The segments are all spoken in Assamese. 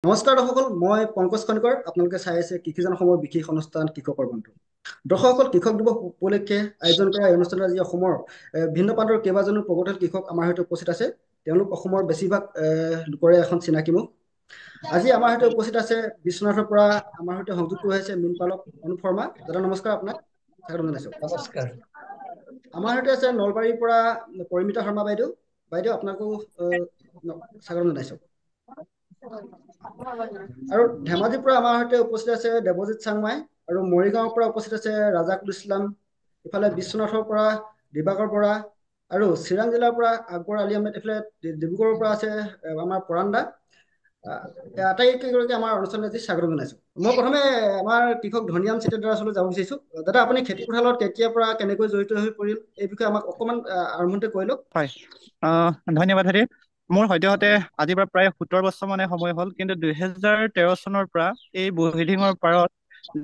নমস্কাৰ দৰ্শকসকল, মই পংকজ খনিকৰ। আপোনালোকে চাই আছে কৃষিজন অসমৰ বিশেষ অনুষ্ঠান কৃষকৰ বন্ধু। দৰ্শকসকল, কৃষক দিৱস উপলক্ষে আয়োজন কৰা এই অনুষ্ঠানত আজি অসমৰ ভিন্ন প্ৰান্তৰ কেইবাজনো প্ৰগতিশীল কৃষক আমাৰ সৈতে উপস্থিত আছে। তেওঁলোক অসমৰ বেছিভাগ লোকৰে এখন চিনাকি মুখ। আজি আমাৰ সৈতে উপস্থিত আছে বিশ্বনাথৰ পৰা আমাৰ সৈতে সংযুক্ত হৈ আছে মীন পালক অনুপ শৰ্মা। দাদা নমস্কাৰ, আপোনাক স্বাগতম জনাইছো। নমস্কাৰ। আমাৰ সৈতে আছে নলবাৰীৰ পৰা পৰিমিতা শৰ্মা বাইদেউ। বাইদেউ, আপোনাকো স্বাগতম জনাইছো। আৰু ধেমাজিৰ পৰা আমাৰ সৈতে উপস্থিত আছে দেৱজিৎ চাংমাই, আৰু মৰিগাঁৱৰ পৰা উপস্থিত আছে ৰাজাকুল ইছলাম। ইফালে বিশ্বনাথৰ পৰা দিবাকৰ বৰা, আৰু চিৰাং জিলাৰ পৰা আকবৰ আলী আহমেদ। এইফালে ডিব্ৰুগড়ৰ পৰা আছে আমাৰ পৰাণ দা। আটাইকেইগৰাকী আমাৰ অনুষ্ঠানত আজি স্বাগতম জনাইছো। মই প্ৰথমে আমাৰ কৃষক ধনিৰাম চিটেদাৰ ওচৰলৈ যাব বিচাৰিছো। দাদা, আপুনি খেতি পথাৰত কেতিয়াৰ পৰা কেনেকৈ জড়িত হৈ পৰিল, এই বিষয়ে আমাক অকণমান আৰম্ভণিতে কৈ লওক। হয়, ধন্যবাদ হেৰি। মোৰ সদ্যহতে আজিৰ পৰা প্ৰায় 17 বছৰ মানে সময় হ'ল, কিন্তু 2013 চনৰ পৰা এই বুহিডিঙৰ পাৰত,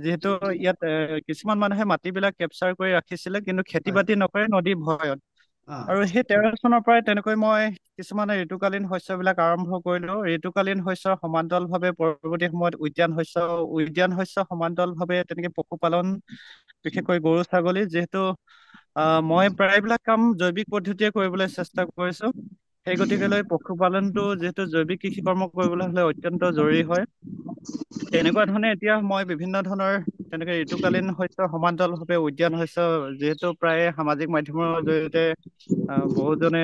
যিহেতু ইয়াত কিছুমান মানুহে মাটিবিলাক কেপচাৰ কৰি ৰাখিছিলে, কিন্তু খেতি হয়। বাতি নকৰে নদী ভয়ত। অ, আৰু সেই 13 চনৰ পৰাই তেনেকৈ মই কিছুমান ঋতুকালীন শস্যবিলাক আৰম্ভ কৰিলো। ঋতুকালীন শস্যৰ সমান্তৰালভাৱে পৰৱৰ্তী সময়ত উদ্যান শস্য সমান্তৰালভাৱে তেনেকে পশুপালন, বিশেষকৈ গৰু ছাগলী। যিহেতু মই প্ৰায়বিলাক কাম জৈৱিক পদ্ধতিয়ে কৰিবলৈ চেষ্টা কৰিছো। সেই গতিকে লৈ পশুপালনটো যিহেতু জৈৱিক কৃষি কৰ্ম কৰিবলৈ হলে অত্যন্ত জৰুৰী হয়। তেনেকুৱা ধৰণে এতিয়া মই বিভিন্ন ধৰণৰ তেনেকে ঋতুকালীন শস্য সমান্তৰালভাৱে উদ্যান শস্য, যিহেতু প্ৰায় সামাজিক মাধ্যমৰ জৰিয়তে বহুজনে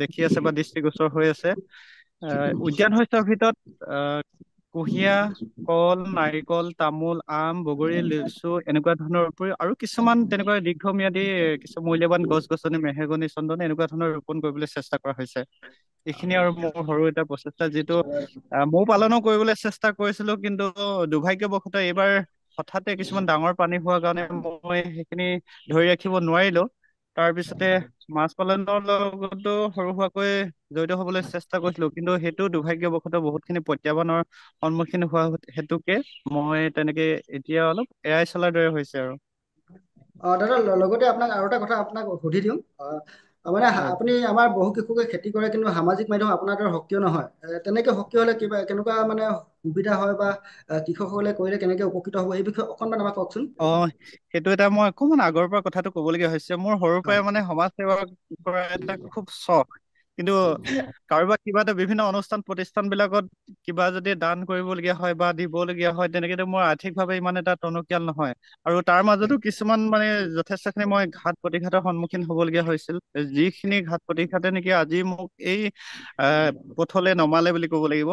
দেখি আছে বা দৃষ্টিগোচৰ হৈ আছে। উদ্যান শস্যৰ ভিতৰত কুঁহিয়া, কল, নাৰিকল, তামোল, আম, বগৰী, লিচু এনেকুৱা ধৰণৰ উপৰিও আৰু কিছুমান তেনেকুৱা দীৰ্ঘম্যাদী কিছু মূল্যবান গছ-গছনি, মেহগনি, চন্দন এনেকুৱা ধৰণৰ ৰোপণ কৰিবলৈ চেষ্টা কৰা হৈছে। এইখিনি আৰু মোৰ সৰু এটা প্ৰচেষ্টা, যিটো মৌ পালনো কৰিবলৈ চেষ্টা কৰিছিলো, কিন্তু দুৰ্ভাগ্যবশতঃ এইবাৰ হঠাতে কিছুমান ডাঙৰ পানী হোৱাৰ কাৰণে মই সেইখিনি ধৰি ৰাখিব নোৱাৰিলো। তাৰপিছতে মাছ পালনৰ লগতো সৰু সুৰাকৈ জড়িত হবলৈ চেষ্টা কৰিছিলো, কিন্তু সেইটো দুৰ্ভাগ্যবশতঃ বহুতখিনি প্ৰত্যাহ্বানৰ সন্মুখীন হোৱা হেতুকে মই তেনেকে এতিয়া অলপ এৰাই চলাৰ দৰে হৈছে আৰু। দাদা, লগতে আপোনাক আৰু এটা কথা আপোনাক সুধি দিওঁ। মানে হয়। আপুনি আমাৰ বহু কৃষকে খেতি কৰে, কিন্তু সামাজিক মাধ্যম আপোনাৰ দৰে সক্ৰিয় নহয়। তেনেকে সক্ৰিয় হলে কিবা কেনেকুৱা মানে সুবিধা হয়, বা কৃষকসকলে কৰিলে কেনেকে উপকৃত হ'ব, এই বিষয়ে অকণমান আমাক কওকচোন। সেইটো এটা মই অকমান আগৰ পৰা কথাটো কবলগীয়া হৈছে। মোৰ সৰুৰ হয়। পৰাই মানে সমাজ সেৱা কৰা এটা খুব চখ। কিন্তু কাৰোবাক কিবা এটা বিভিন্ন অনুষ্ঠান প্ৰতিষ্ঠান বিলাকত কিবা যদি দান কৰিবলগীয়া হয় বা দিবলগীয়া হয়, তেনেকেতো মোৰ আৰ্থিকভাৱে ইমান এটা টনকিয়াল নহয়। আৰু তাৰ মাজতো কিছুমান মানে যথেষ্টখিনি মই ঘাত প্ৰতিঘাতৰ সন্মুখীন হবলগীয়া হৈছিল। যিখিনি ঘাত প্ৰতিঘাতে নেকি আজি মোক এই পথলে নমালে বুলি ক'ব লাগিব।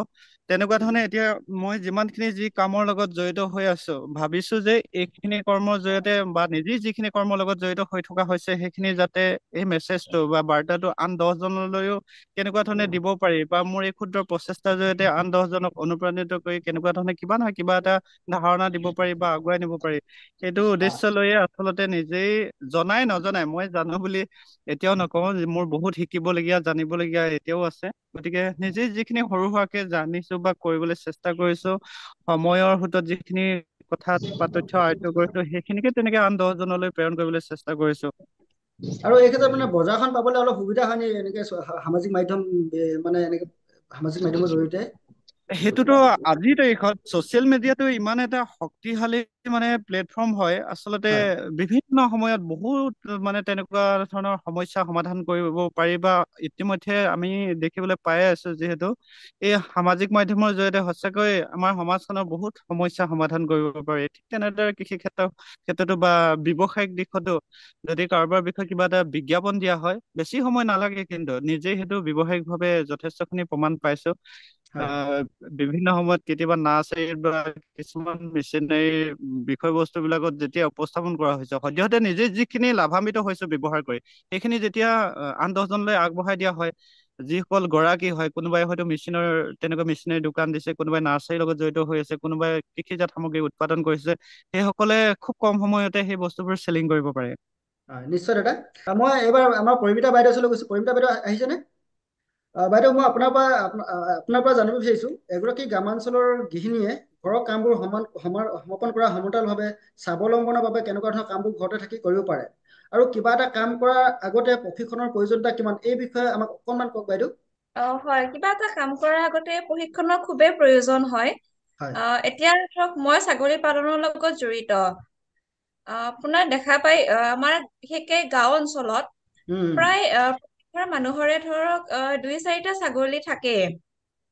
তেনেকুৱা ধৰণে এতিয়া মই যিমানখিনি যি কামৰ লগত জড়িত হৈ আছো, ভাবিছো যে এইখিনি কৰ্মৰ জৰিয়তে বা নিজে যিখিনি কৰ্মৰ লগত জড়িত হৈ থকা হৈছে, সেইখিনি যাতে এই মেছেজটো বা বাৰ্তাটো আন 10 জনলৈও কেনেকুৱা ধৰণে দিব পাৰি, বা মোৰ এই ক্ষুদ্ৰ প্ৰচেষ্টাৰ জৰিয়তে আন 10 জনক অনুপ্ৰাণিত কৰি কেনেকুৱা ধৰণে কিবা নহয় কিবা এটা ধাৰণা দিব পাৰি বা আগুৱাই নিব পাৰি, সেইটো উদ্দেশ্য লৈয়ে আচলতে নিজেই জনাই নজনাই, মই জানো বুলি এতিয়াও নকওঁ, মোৰ বহুত শিকিবলগীয়া জানিবলগীয়া এতিয়াও আছে। গতিকে নিজে যিখিনি সৰু সুৰাকে জানিছো বা কৰিবলৈ চেষ্টা কৰিছো, সময়ৰ সোঁতত যিখিনি কথা বা তথ্য আয়ত্ব কৰিছো, সেইখিনিকে তেনেকে আন 10 জনলৈ প্ৰেৰণ কৰিবলৈ চেষ্টা কৰিছো। আৰু এই ক্ষেত্ৰত মানে বজাৰখন পাবলৈ অলপ সুবিধা হয় নে, এনেকে সামাজিক মাধ্যম মানে এনেকে সামাজিক মাধ্যমৰ জৰিয়তে? সেইটোতো আজিৰ তাৰিখত ছচিয়েল মিডিয়াটো ইমান এটা শক্তিশালী মানে প্লেটফৰ্ম হয়, আচলতে হয়। বিভিন্ন সময়ত বহুত মানে তেনেকুৱা ধৰণৰ সমস্যা সমাধান কৰিব পাৰি, বা ইতিমধ্যে আমি দেখিবলৈ পাই আছো, যিহেতু এই সামাজিক মাধ্যমৰ জৰিয়তে সঁচাকৈ আমাৰ সমাজখনৰ বহুত সমস্যা সমাধান কৰিব পাৰি। ঠিক তেনেদৰে কৃষি ক্ষেত্ৰতো বা ব্যৱসায়িক দিশতো যদি কাৰোবাৰ বিষয়ে কিবা এটা বিজ্ঞাপন দিয়া হয়, বেছি সময় নালাগে, কিন্তু নিজেই সেইটো ব্যৱসায়িক ভাৱে যথেষ্টখিনি প্ৰমাণ পাইছো। হয়। বিভিন্ন সময়ত কেতিয়াবা নাৰ্চাৰীত বা কিছুমান মেচিনাৰী বিষয়বস্তু বিলাকত যেতিয়া উপস্থাপন কৰা হৈছে, সদ্যহতে নিজে যিখিনি লাভান্বিত হৈছো ব্যৱহাৰ কৰি, সেইখিনি যেতিয়া আন 10 জনলৈ আগবঢ়াই দিয়া হয়, যিসকল গৰাকী হয়, কোনোবাই হয়তো তেনেকুৱা মেচিনাৰী দোকান দিছে, কোনোবাই নাৰ্চাৰীৰ লগত জড়িত হৈ আছে, কোনোবাই কৃষিজাত সামগ্ৰী উৎপাদন কৰিছে, সেইসকলে খুব কম সময়তে সেই বস্তুবোৰ চেলিং কৰিব পাৰে। হয়, নিশ্চয় দাদা। মই এইবাৰ আমাৰ পৰিমিতা বাইদেউ ওচৰলৈ গৈছো। পৰিমিতা বাইদেউ আহিছেনে? বাইদেউ, মই আপোনাৰ পৰা জানিব বিচাৰিছো, এগৰাকী গ্ৰামাঞ্চলৰ গৃহিণীয়ে ঘৰৰ কামবোৰ সমাপন কৰা সমতলভাৱে স্বাৱলম্বনৰ বাবে কেনেকুৱা ধৰণৰ কামবোৰ ঘৰতে থাকি কৰিব পাৰে, আৰু কিবা এটা কাম কৰাৰ আগতে প্ৰশিক্ষণৰ প্ৰয়োজনীয়তা কিমান, এই বিষয়ে আমাক অকণমান কওক বাইদেউ। হয়, কিবা এটা কাম কৰাৰ আগতে প্ৰশিক্ষণৰ খুবেই প্ৰয়োজন হয়। হয়। এতিয়া ধৰক মই ছাগলী পালনৰ লগত জড়িত। আপোনাৰ দেখা পাই আমাৰ বিশেষকে গাঁও অঞ্চলত উম, প্ৰায় প্ৰতিঘৰ মানুহৰে ধৰক 2-4টা ছাগলী থাকে।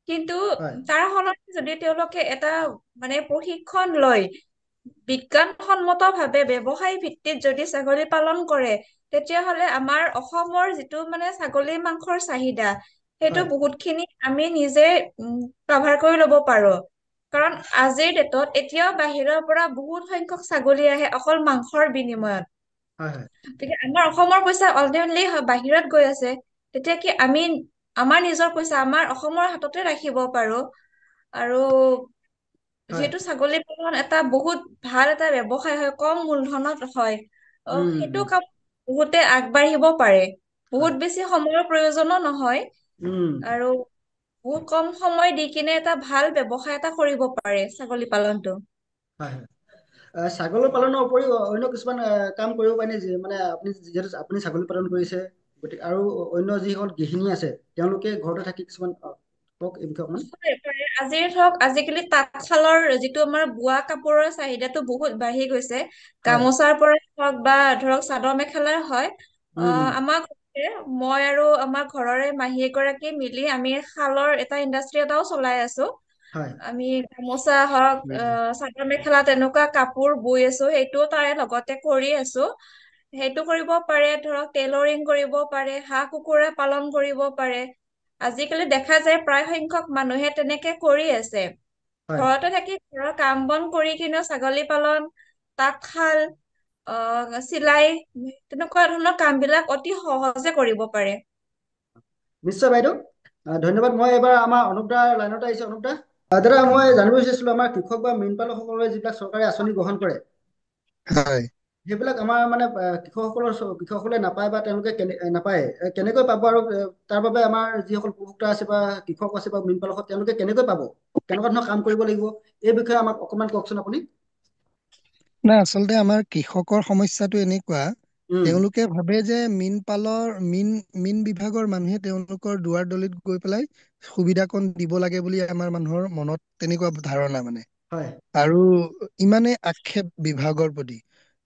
কিন্তু হয় তাৰ সলনি যদি তেওঁলোকে এটা মানে প্ৰশিক্ষণ লয়, বিজ্ঞানসন্মত ভাৱে ব্যৱসায় ভিত্তিত যদি ছাগলী পালন কৰে, তেতিয়াহ'লে আমাৰ অসমৰ যিটো মানে ছাগলী মাংসৰ চাহিদা, সেইটো হয় বহুতখিনি আমি নিজে কভাৰ কৰি ল'ব পাৰো। কাৰণ আজিৰ ডেটত এতিয়াও বাহিৰৰ পৰা বহুত সংখ্যক ছাগলী আহে অকল মাংসৰ বিনিময়ত। হয় হয় গতিকে আমাৰ অসমৰ পইচা আল্টিমেটলি বাহিৰত গৈ আছে। তেতিয়া কি আমি আমাৰ নিজৰ পইচা আমাৰ অসমৰ হাততে ৰাখিব পাৰো। আৰু হয় যিহেতু ছাগলী পালন এটা বহুত ভাল এটা ব্যৱসায় হয়, কম মূলধনত হয়। উম সেইটো উম কাম বহুতে আগবাঢ়িব পাৰে। হয় বহুত বেছি সময়ৰ প্ৰয়োজনো নহয়। উম আৰু বহুত কম সময় দি কিনে এটা ভাল ব্যৱসায় এটা কৰিব পাৰে ছাগলী পালনটো। হয় হয় ছাগলী পালনৰ উপৰিও অন্য কিছুমান কাম কৰিব পাৰি নে? মানে আপুনি যিহেতু আপুনি ছাগলী পালন কৰিছে, গতিকে আৰু অন্য যিসকল গৃহিণী আছে তেওঁলোকে ঘৰতে থাকি কিছুমান কওক এই বিষয়ে অকমান। হয়, পাৰে। আজিকালি তাঁতশালৰ যিটো আমাৰ বোৱা কাপোৰৰ চাহিদাটো বহুত বাঢ়ি গৈছে। হয় গামোচাৰ পৰাই হওক বা ধৰক চাদৰ মেখেলাই হয়। উম আমাৰ ঘৰতে মই আৰু আমাৰ ঘৰৰে মাহী এগৰাকী মিলি আমি শালৰ এটা ইণ্ডাষ্ট্ৰি এটাও চলাই আছো। হয় আমি গামোচা হওক, উম চাদৰ মেখেলা তেনেকুৱা কাপোৰ বৈ আছো, সেইটোও তাৰে লগতে কৰি আছো। সেইটো কৰিব পাৰে, ধৰক টেইলৰিং কৰিব পাৰে, হাঁহ কুকুৰা পালন কৰিব পাৰে। আজিকালি দেখা যায় প্ৰায় সংখ্যক মানুহে তেনেকে কৰি আছে। হয় ঘৰতে থাকি ঘৰৰ কাম বন কৰি কিনে ছাগলী পালন, তাঁতশাল, চিলাই, তেনেকুৱা ধৰণৰ কাম বিলাক অতি সহজে কৰিব পাৰে। নিশ্চয় বাইদেউ, ধন্যবাদ। মই এইবাৰ আমাৰ অনুপ দাৰ লাইনতে আহিছো। অনুপ দা, দাদা মই জানিব বিচাৰিছিলো আমাৰ কৃষক বা মীন পালকসকলে যিবিলাক চৰকাৰী আঁচনি গ্ৰহণ কৰে, হয়। সেইবিলাক আমাৰ মানে কৃষকসকলে নাপায় বা তেওঁলোকে নাপায়, কেনেকৈ পাব? আৰু তাৰ বাবে আমাৰ যিসকল উপভোক্তা আছে বা কৃষক আছে বা মীন পালক তেওঁলোকে কেনেকৈ পাব? কেনেকুৱা ধৰণৰ কাম কৰিব লাগিব, এই বিষয়ে আমাক অকণমান কওকচোন আপুনি। নাই, আচলতে আমাৰ কৃষকৰ সমস্যাটো এনেকুৱা, উম তেওঁলোকে ভাবে যে মীন বিভাগৰ মানুহে তেওঁলোকৰ দুৱাৰ দলিত গৈ পেলাই সুবিধা কণ দিব লাগে বুলি আমাৰ মানুহৰ মনত তেনেকুৱা ধাৰণা মানে। হয় আৰু ইমানে আক্ষেপ বিভাগৰ প্ৰতি।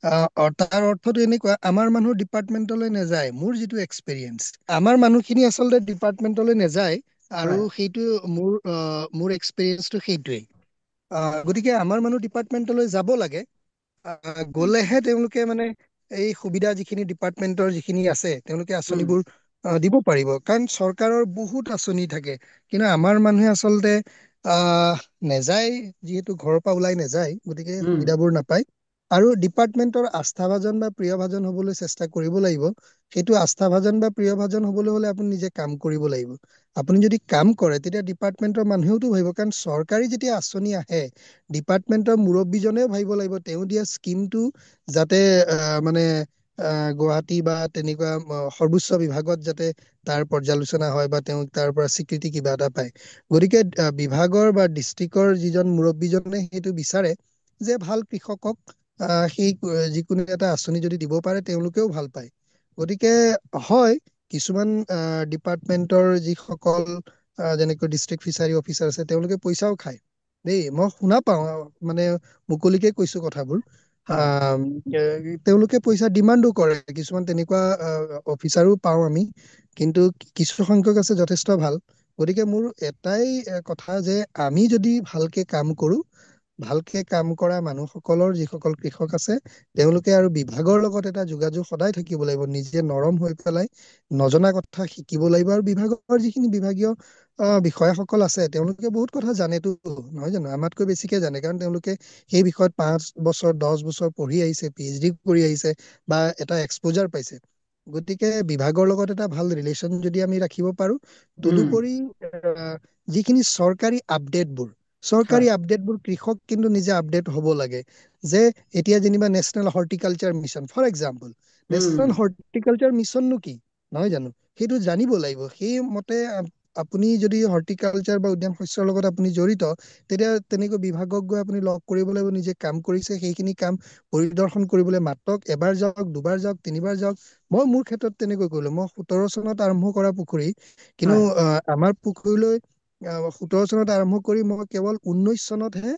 তাৰ অৰ্থটো এনেকুৱা, আমাৰ মানুহ ডিপাৰ্টমেণ্টলৈ নাযায়। মোৰ যিটো এক্সপেৰিয়েন্স, আমাৰ মানুহখিনি আচলতে ডিপাৰ্টমেণ্টলৈ নাযায়। আৰু হয় সেইটো মোৰ এক্সপেৰিয়েন্সটো সেইটোৱেই। গতিকে আমাৰ মানুহ ডিপাৰ্টমেণ্টলৈ যাব লাগে। গলেহে তেওঁলোকে মানে এই সুবিধা যিখিনি ডিপাৰ্টমেন্টৰ যিখিনি আছে, তেওঁলোকে উম আঁচনিবোৰ দিব পাৰিব। কাৰণ চৰকাৰৰ বহুত আঁচনি থাকে, কিন্তু আমাৰ মানুহে আচলতে নেযায়, যিহেতু ঘৰৰ পৰা ওলাই নাযায়, গতিকে উম সুবিধাবোৰ নাপায়। আৰু ডিপাৰ্টমেন্টৰ আস্থাভাজন বা প্ৰিয়ভাজন হবলৈ চেষ্টা কৰিব লাগিব। সেইটো আস্থাভাজন বা প্ৰিয়ভাজন হবলৈ হলে আপুনি নিজে কাম কৰিব লাগিব। আপুনি যদি কাম কৰে, তেতিয়া ডিপাৰ্টমেন্টৰ মানুহেওতো ভাবিব। কাৰণ চৰকাৰী যেতিয়া আঁচনি আহে, ডিপাৰ্টমেন্টৰ মুৰব্বীজনেও ভাবিব লাগিব, তেওঁ দিয়া স্কিমটো যাতে মানে গুৱাহাটী বা তেনেকুৱা সৰ্বোচ্চ বিভাগত যাতে তাৰ পৰ্যালোচনা হয়, বা তেওঁ তাৰ পৰা স্বীকৃতি কিবা এটা পায়। গতিকে বিভাগৰ বা ডিষ্ট্ৰিক্টৰ যিজন মুৰব্বীজনে সেইটো বিচাৰে যে ভাল কৃষকক সেই যিকোনো এটা আঁচনি যদি দিব পাৰে, তেওঁলোকেও ভাল পায়। গতিকে হয়, কিছুমান ডিপাৰ্টমেন্টৰ যিসকল যেনেকৈ ডিষ্ট্ৰিক্ট ফিচাৰী অফিচাৰ আছে, তেওঁলোকে পইচাও খায় দেই। মই শুনা পাওঁ, মানে মুকলিকে কৈছো কথাবোৰ। হয় তেওঁলোকে পইচা ডিমাণ্ডো কৰে, কিছুমান তেনেকুৱা অফিচাৰো পাওঁ আমি। কিন্তু কিছু সংখ্যক আছে যথেষ্ট ভাল। গতিকে মোৰ এটাই কথা যে, আমি যদি ভালকে কাম কৰো, ভালকে কাম কৰা মানুহসকলৰ যিসকল কৃষক আছে, তেওঁলোকে আৰু বিভাগৰ লগত এটা যোগাযোগ সদায় থাকিব লাগিব। নিজে নৰম হৈ পেলাই নজনা কথা শিকিব লাগিব। আৰু বিভাগৰ যিখিনি বিভাগীয় বিষয়াসকল আছে, তেওঁলোকে বহুত কথা জানেতো, নহয় জানো? আমাতকৈ বেছিকে জানে, কাৰণ তেওঁলোকে সেই বিষয়ত 5 বছৰ 10 বছৰ পঢ়ি আহিছে, PhD কৰি আহিছে, বা এটা এক্সপোজাৰ পাইছে। গতিকে বিভাগৰ লগত এটা ভাল ৰিলেশ্যন যদি আমি ৰাখিব পাৰো, উম তদুপৰি যিখিনি হয় চৰকাৰী আপডেটবোৰ কৃষক কিন্তু নিজে আপডেট হ'ব লাগে। যে এতিয়া যেনিবা national horticulture mission for example, um national horticulture মিছননো কি, নহয় জানো? সেইটো জানিব লাগিব। সেই মতে আপুনি যদি হৰ্টিকালচাৰ বা উদ্যান শস্যৰ লগত আপুনি জড়িত, তেতিয়া তেনেকৈ বিভাগক গৈ আপুনি লগ কৰিব লাগিব, নিজে কাম কৰিছে সেইখিনি কাম পৰিদৰ্শন কৰিবলৈ মাতক, এবাৰ যাওক, দুবাৰ যাওক, তিনিবাৰ যাওক। মই মোৰ ক্ষেত্ৰত তেনেকৈ কৰিলো। মই 17 চনত আৰম্ভ কৰা পুখুৰী, কিন্তু হয় আমাৰ পুখুৰীলৈ 17 চনত আৰম্ভ কৰি মই কেৱল 19 চনতহে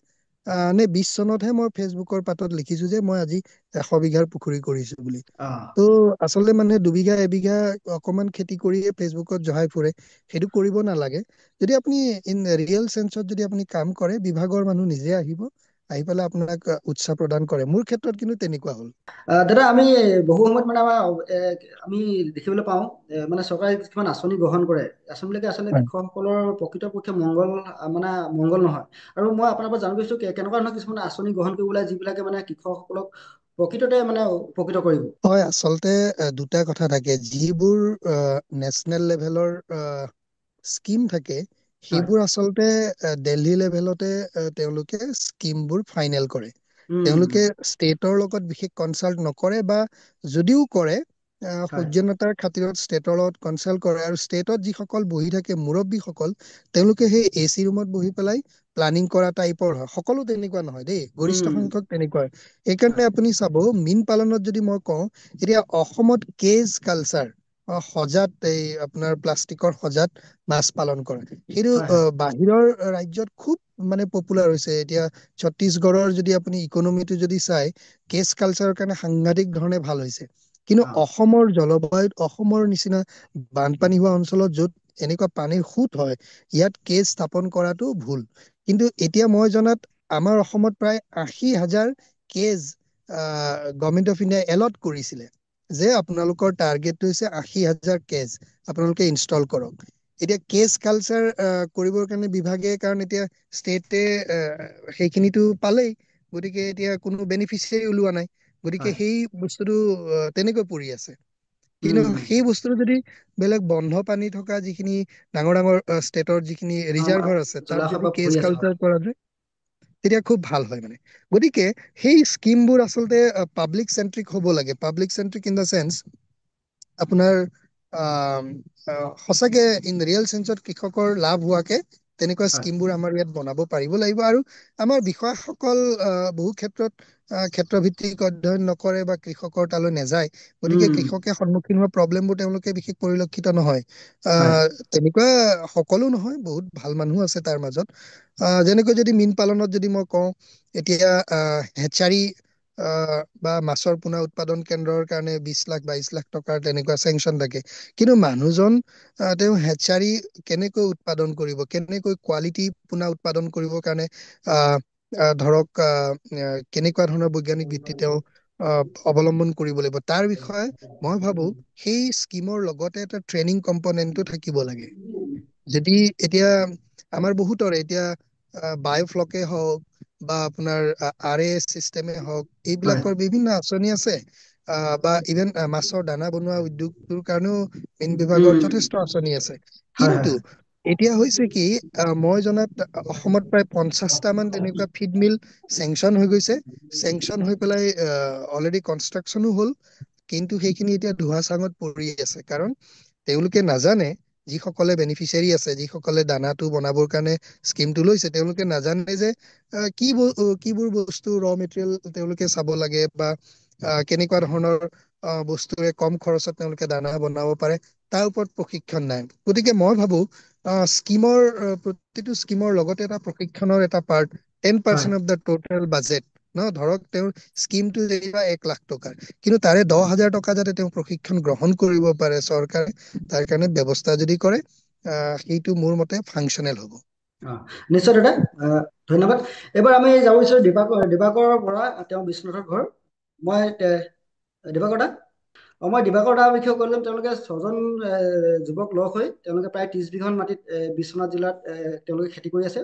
নে 20 চনতহে মই ফেচবুকৰ পাতত লিখিছো যে মই আজি 100 বিঘাৰ পুখুৰী কৰিছো বুলি। অ', তো আচলতে মানুহে 2 বিঘা 1 বিঘা অকমান খেতি কৰিয়ে ফেচবুকত জহাই ফুৰে, সেইটো কৰিব নালাগে। যদি আপুনি ইন ৰিয়েল চেন্সত যদি আপুনি কাম কৰে, বিভাগৰ মানুহ নিজে আহিব, আহি পেলাই আপোনাক উৎসাহ প্ৰদান কৰে। মোৰ ক্ষেত্ৰত কিন্তু তেনেকুৱা হ'ল। দাদা আমি বহু সময়ত মানে আমাৰ আমি দেখিবলৈ পাওঁ মানে চৰকাৰে কিছুমান আঁচনি গ্ৰহণ কৰে, আঁচনিবিলাকে আচলতে হয়। কৃষকসকলৰ প্ৰকৃতপক্ষে মংগল মানে মংগল নহয়। আৰু মই আপোনাৰ পৰা জানিব বিচাৰিছো কেনেকুৱা ধৰণৰ কিছুমান আঁচনি গ্ৰহণ কৰিব লাগে যিবিলাকে মানে কৃষকসকলক প্ৰকৃততে মানে উপকৃত কৰিব। হয়, আচলতে দুটা কথা থাকে। যিবোৰ নেচনেল লেভেলৰ স্কিম থাকে, হয় সেইবোৰ আচলতে দিল্লী লেভেলতে তেওঁলোকে স্কিমবোৰ ফাইনেল কৰে। উম উম, তেওঁলোকে ষ্টেটৰ লগত বিশেষ কনচাল্ট নকৰে, বা যদিও কৰে হয় সৌজন্যতাৰ খাতিৰত ষ্টেটৰ লগত কনচাল্ট কৰে। আৰু ষ্টেটত যিসকল বহি থাকে মুৰব্বীসকল, তেওঁলোকে সেই AC ৰুমত বহি পেলাই প্লানিং কৰা টাইপৰ হয়। সকলো তেনেকুৱা নহয় দেই, গৰিষ্ঠ উম সংখ্যক তেনেকুৱা হয়। সেইকাৰণে আপুনি চাব, মীন পালনত যদি মই কওঁ, এতিয়া অসমত কেজ কালচাৰ সজাত, এই আপোনাৰ প্লাষ্টিকৰ সজাত মাছ পালন কৰে। সেইটো হয় হয় বাহিৰৰ ৰাজ্যত খুব মানে পপুলাৰ হৈছে। এতিয়া ছত্তীশগড়ৰ যদি আপুনি ইকনমিটো যদি চাই, কেজ কালচাৰৰ কাৰণে সাংঘাতিক ধৰণে ভাল হৈছে। কিন্তু অ অসমৰ জলবায়ুত, অসমৰ নিচিনা বানপানী হোৱা অঞ্চলত য'ত এনেকুৱা পানীৰ সোঁত হয়, ইয়াত কেজ স্থাপন কৰাটো ভুল। কিন্তু এতিয়া মই জনাত আমাৰ অসমত প্ৰায় 80,000 কেজ গভৰ্ণমেণ্ট অফ ইণ্ডিয়াই এলট কৰিছিলে, যে আপোনালোকৰ টাৰ্গেটটো হৈছে 80,000 কেজ, আপোনালোকে ইনষ্টল কৰক। এতিয়া কেজ কালচাৰ কৰিবৰ কাৰণে বিভাগে, কাৰণ এতিয়া ষ্টেটে সেইখিনিতো পালেই, গতিকে এতিয়া কোনো বেনিফিচিয়াৰী ওলোৱা নাই। গতিকে হয় সেই বস্তুটো তেনেকৈ পৰি আছে। উম কিন্তু উম সেই বস্তুটো যদি বেলেগ বন্ধ পানী থকা যিখিনি ডাঙৰ ডাঙৰ ষ্টেটৰ যিখিনি আমাৰ ৰিজাৰ্ভাৰ আছে, তাত জলাশয় যদি বা কেজ পুখুৰী আছে হয় কালচাৰ কৰা যায়, তেতিয়া খুব ভাল হয় মানে। গতিকে সেই স্কিমবোৰ আচলতে পাব্লিক চেন্ট্ৰিক হ'ব লাগে। পাব্লিক চেন্ট্ৰিক ইন দ্য চেন্স, আপোনাৰ সঁচাকে ইন ৰিয়েল চেন্সত কৃষকৰ লাভ হোৱাকে তেনেকুৱা হয় স্কিমবোৰ আমাৰ ইয়াত বনাব পাৰিব লাগিব। আৰু আমাৰ বিষয়াসকল বহু ক্ষেত্ৰত ক্ষেত্ৰভিত্তিক অধ্যয়ন নকৰে বা কৃষকৰ তালৈ নাযায়। উম গতিকে উম, কৃষকে সন্মুখীন হোৱা প্ৰব্লেমবোৰ তেওঁলোকে বিশেষ পৰিলক্ষিত নহয়। হয় তেনেকুৱা সকলো নহয়, বহুত ভাল মানুহ আছে তাৰ মাজত। যেনেকৈ যদি মীন পালনত যদি মই কওঁ, এতিয়া হেচাৰী বা মাছৰ পোনা উৎপাদন কেন্দ্ৰৰ কাৰণে 20 লাখ 22 লাখ টকাৰ তেনেকুৱা চেংচন থাকে। কিন্তু মানুহজন তেওঁ হেচাৰী কেনেকৈ উৎপাদন কৰিব, কেনেকৈ কোৱালিটি পোনা উৎপাদন কৰিবৰ কাৰণে ধৰক কেনেকুৱা ধৰণৰ বৈজ্ঞানিক ভিত্তি তেওঁ অৱলম্বন কৰিব লাগিব, তাৰ বিষয়ে মই ভাবো সেই স্কিমৰ লগতে এটা ট্ৰেইনিং কম্পনেন্টটো থাকিব লাগে। যদি এতিয়া আমাৰ বহুতৰে এতিয়া বায়'ফ্লকে হওক বা আপোনাৰ RAS চিষ্টেমে হওক, হয় এইবিলাকৰ বিভিন্ন আঁচনি আছে। বা ইভেন মাছৰ দানা বনোৱা উদ্যোগটোৰ কাৰণেও মীন উম বিভাগৰ উম, যথেষ্ট আঁচনি আছে। হয় হয় কিন্তু এতিয়া হৈছে কি, মই জনাত অসমত প্ৰায় 50টা মান তেনেকুৱা ফিড মিল চেংচন হৈ গৈছে। চেংচন হৈ পেলাই অলৰেডি কনষ্ট্ৰাকচনো হ'ল। কিন্তু সেইখিনি এতিয়া ধোঁৱা চাঙত পৰি আছে, কাৰণ তেওঁলোকে নাজানে, যিসকলে বেনিফিচিয়াৰী আছে, যিসকলে দানাটো বনাবৰ কাৰণে স্কিমটো লৈছে, তেওঁলোকে নাজানে যে কিবোৰ বস্তু মেটেৰিয়েল তেওঁলোকে চাব লাগে, বা কেনেকুৱা ধৰণৰ বস্তুৰে কম খৰচত তেওঁলোকে দানা বনাব পাৰে, তাৰ ওপৰত প্ৰশিক্ষণ নাই। গতিকে মই ভাবো প্ৰতিটো স্কিমৰ লগতে এটা প্ৰশিক্ষণৰ এটা পাৰ্ট, হয় 10% অফ দ্য টোটেল বাজেট ধৰক, তেওঁৰ স্কিমটো যেনিবা 1 লাখ টকাৰ, কিন্তু তাৰে 10,000 টকা যাতে তেওঁ প্ৰশিক্ষণ গ্ৰহণ কৰিব পাৰে চৰকাৰে, তাৰ কাৰণে ব্যৱস্থা যদি কৰে, সেইটো মোৰ মতে ফাংচনেল হ'ব। অ নিশ্চয় দাদা, ধন্যবাদ। এইবাৰ আমি যাব বিচাৰো দিবাকৰৰ পৰা, তেওঁ বিশ্বনাথৰ ঘৰ। মই দিবাকৰ দা, মই দিবাকৰ দাৰ বিষয়ে কৈ লম। তেওঁলোকে 6জন যুৱক লগ হৈ তেওঁলোকে প্ৰায় 30 বিঘন মাটিত বিশ্বনাথ জিলাত তেওঁলোকে খেতি কৰি আছে।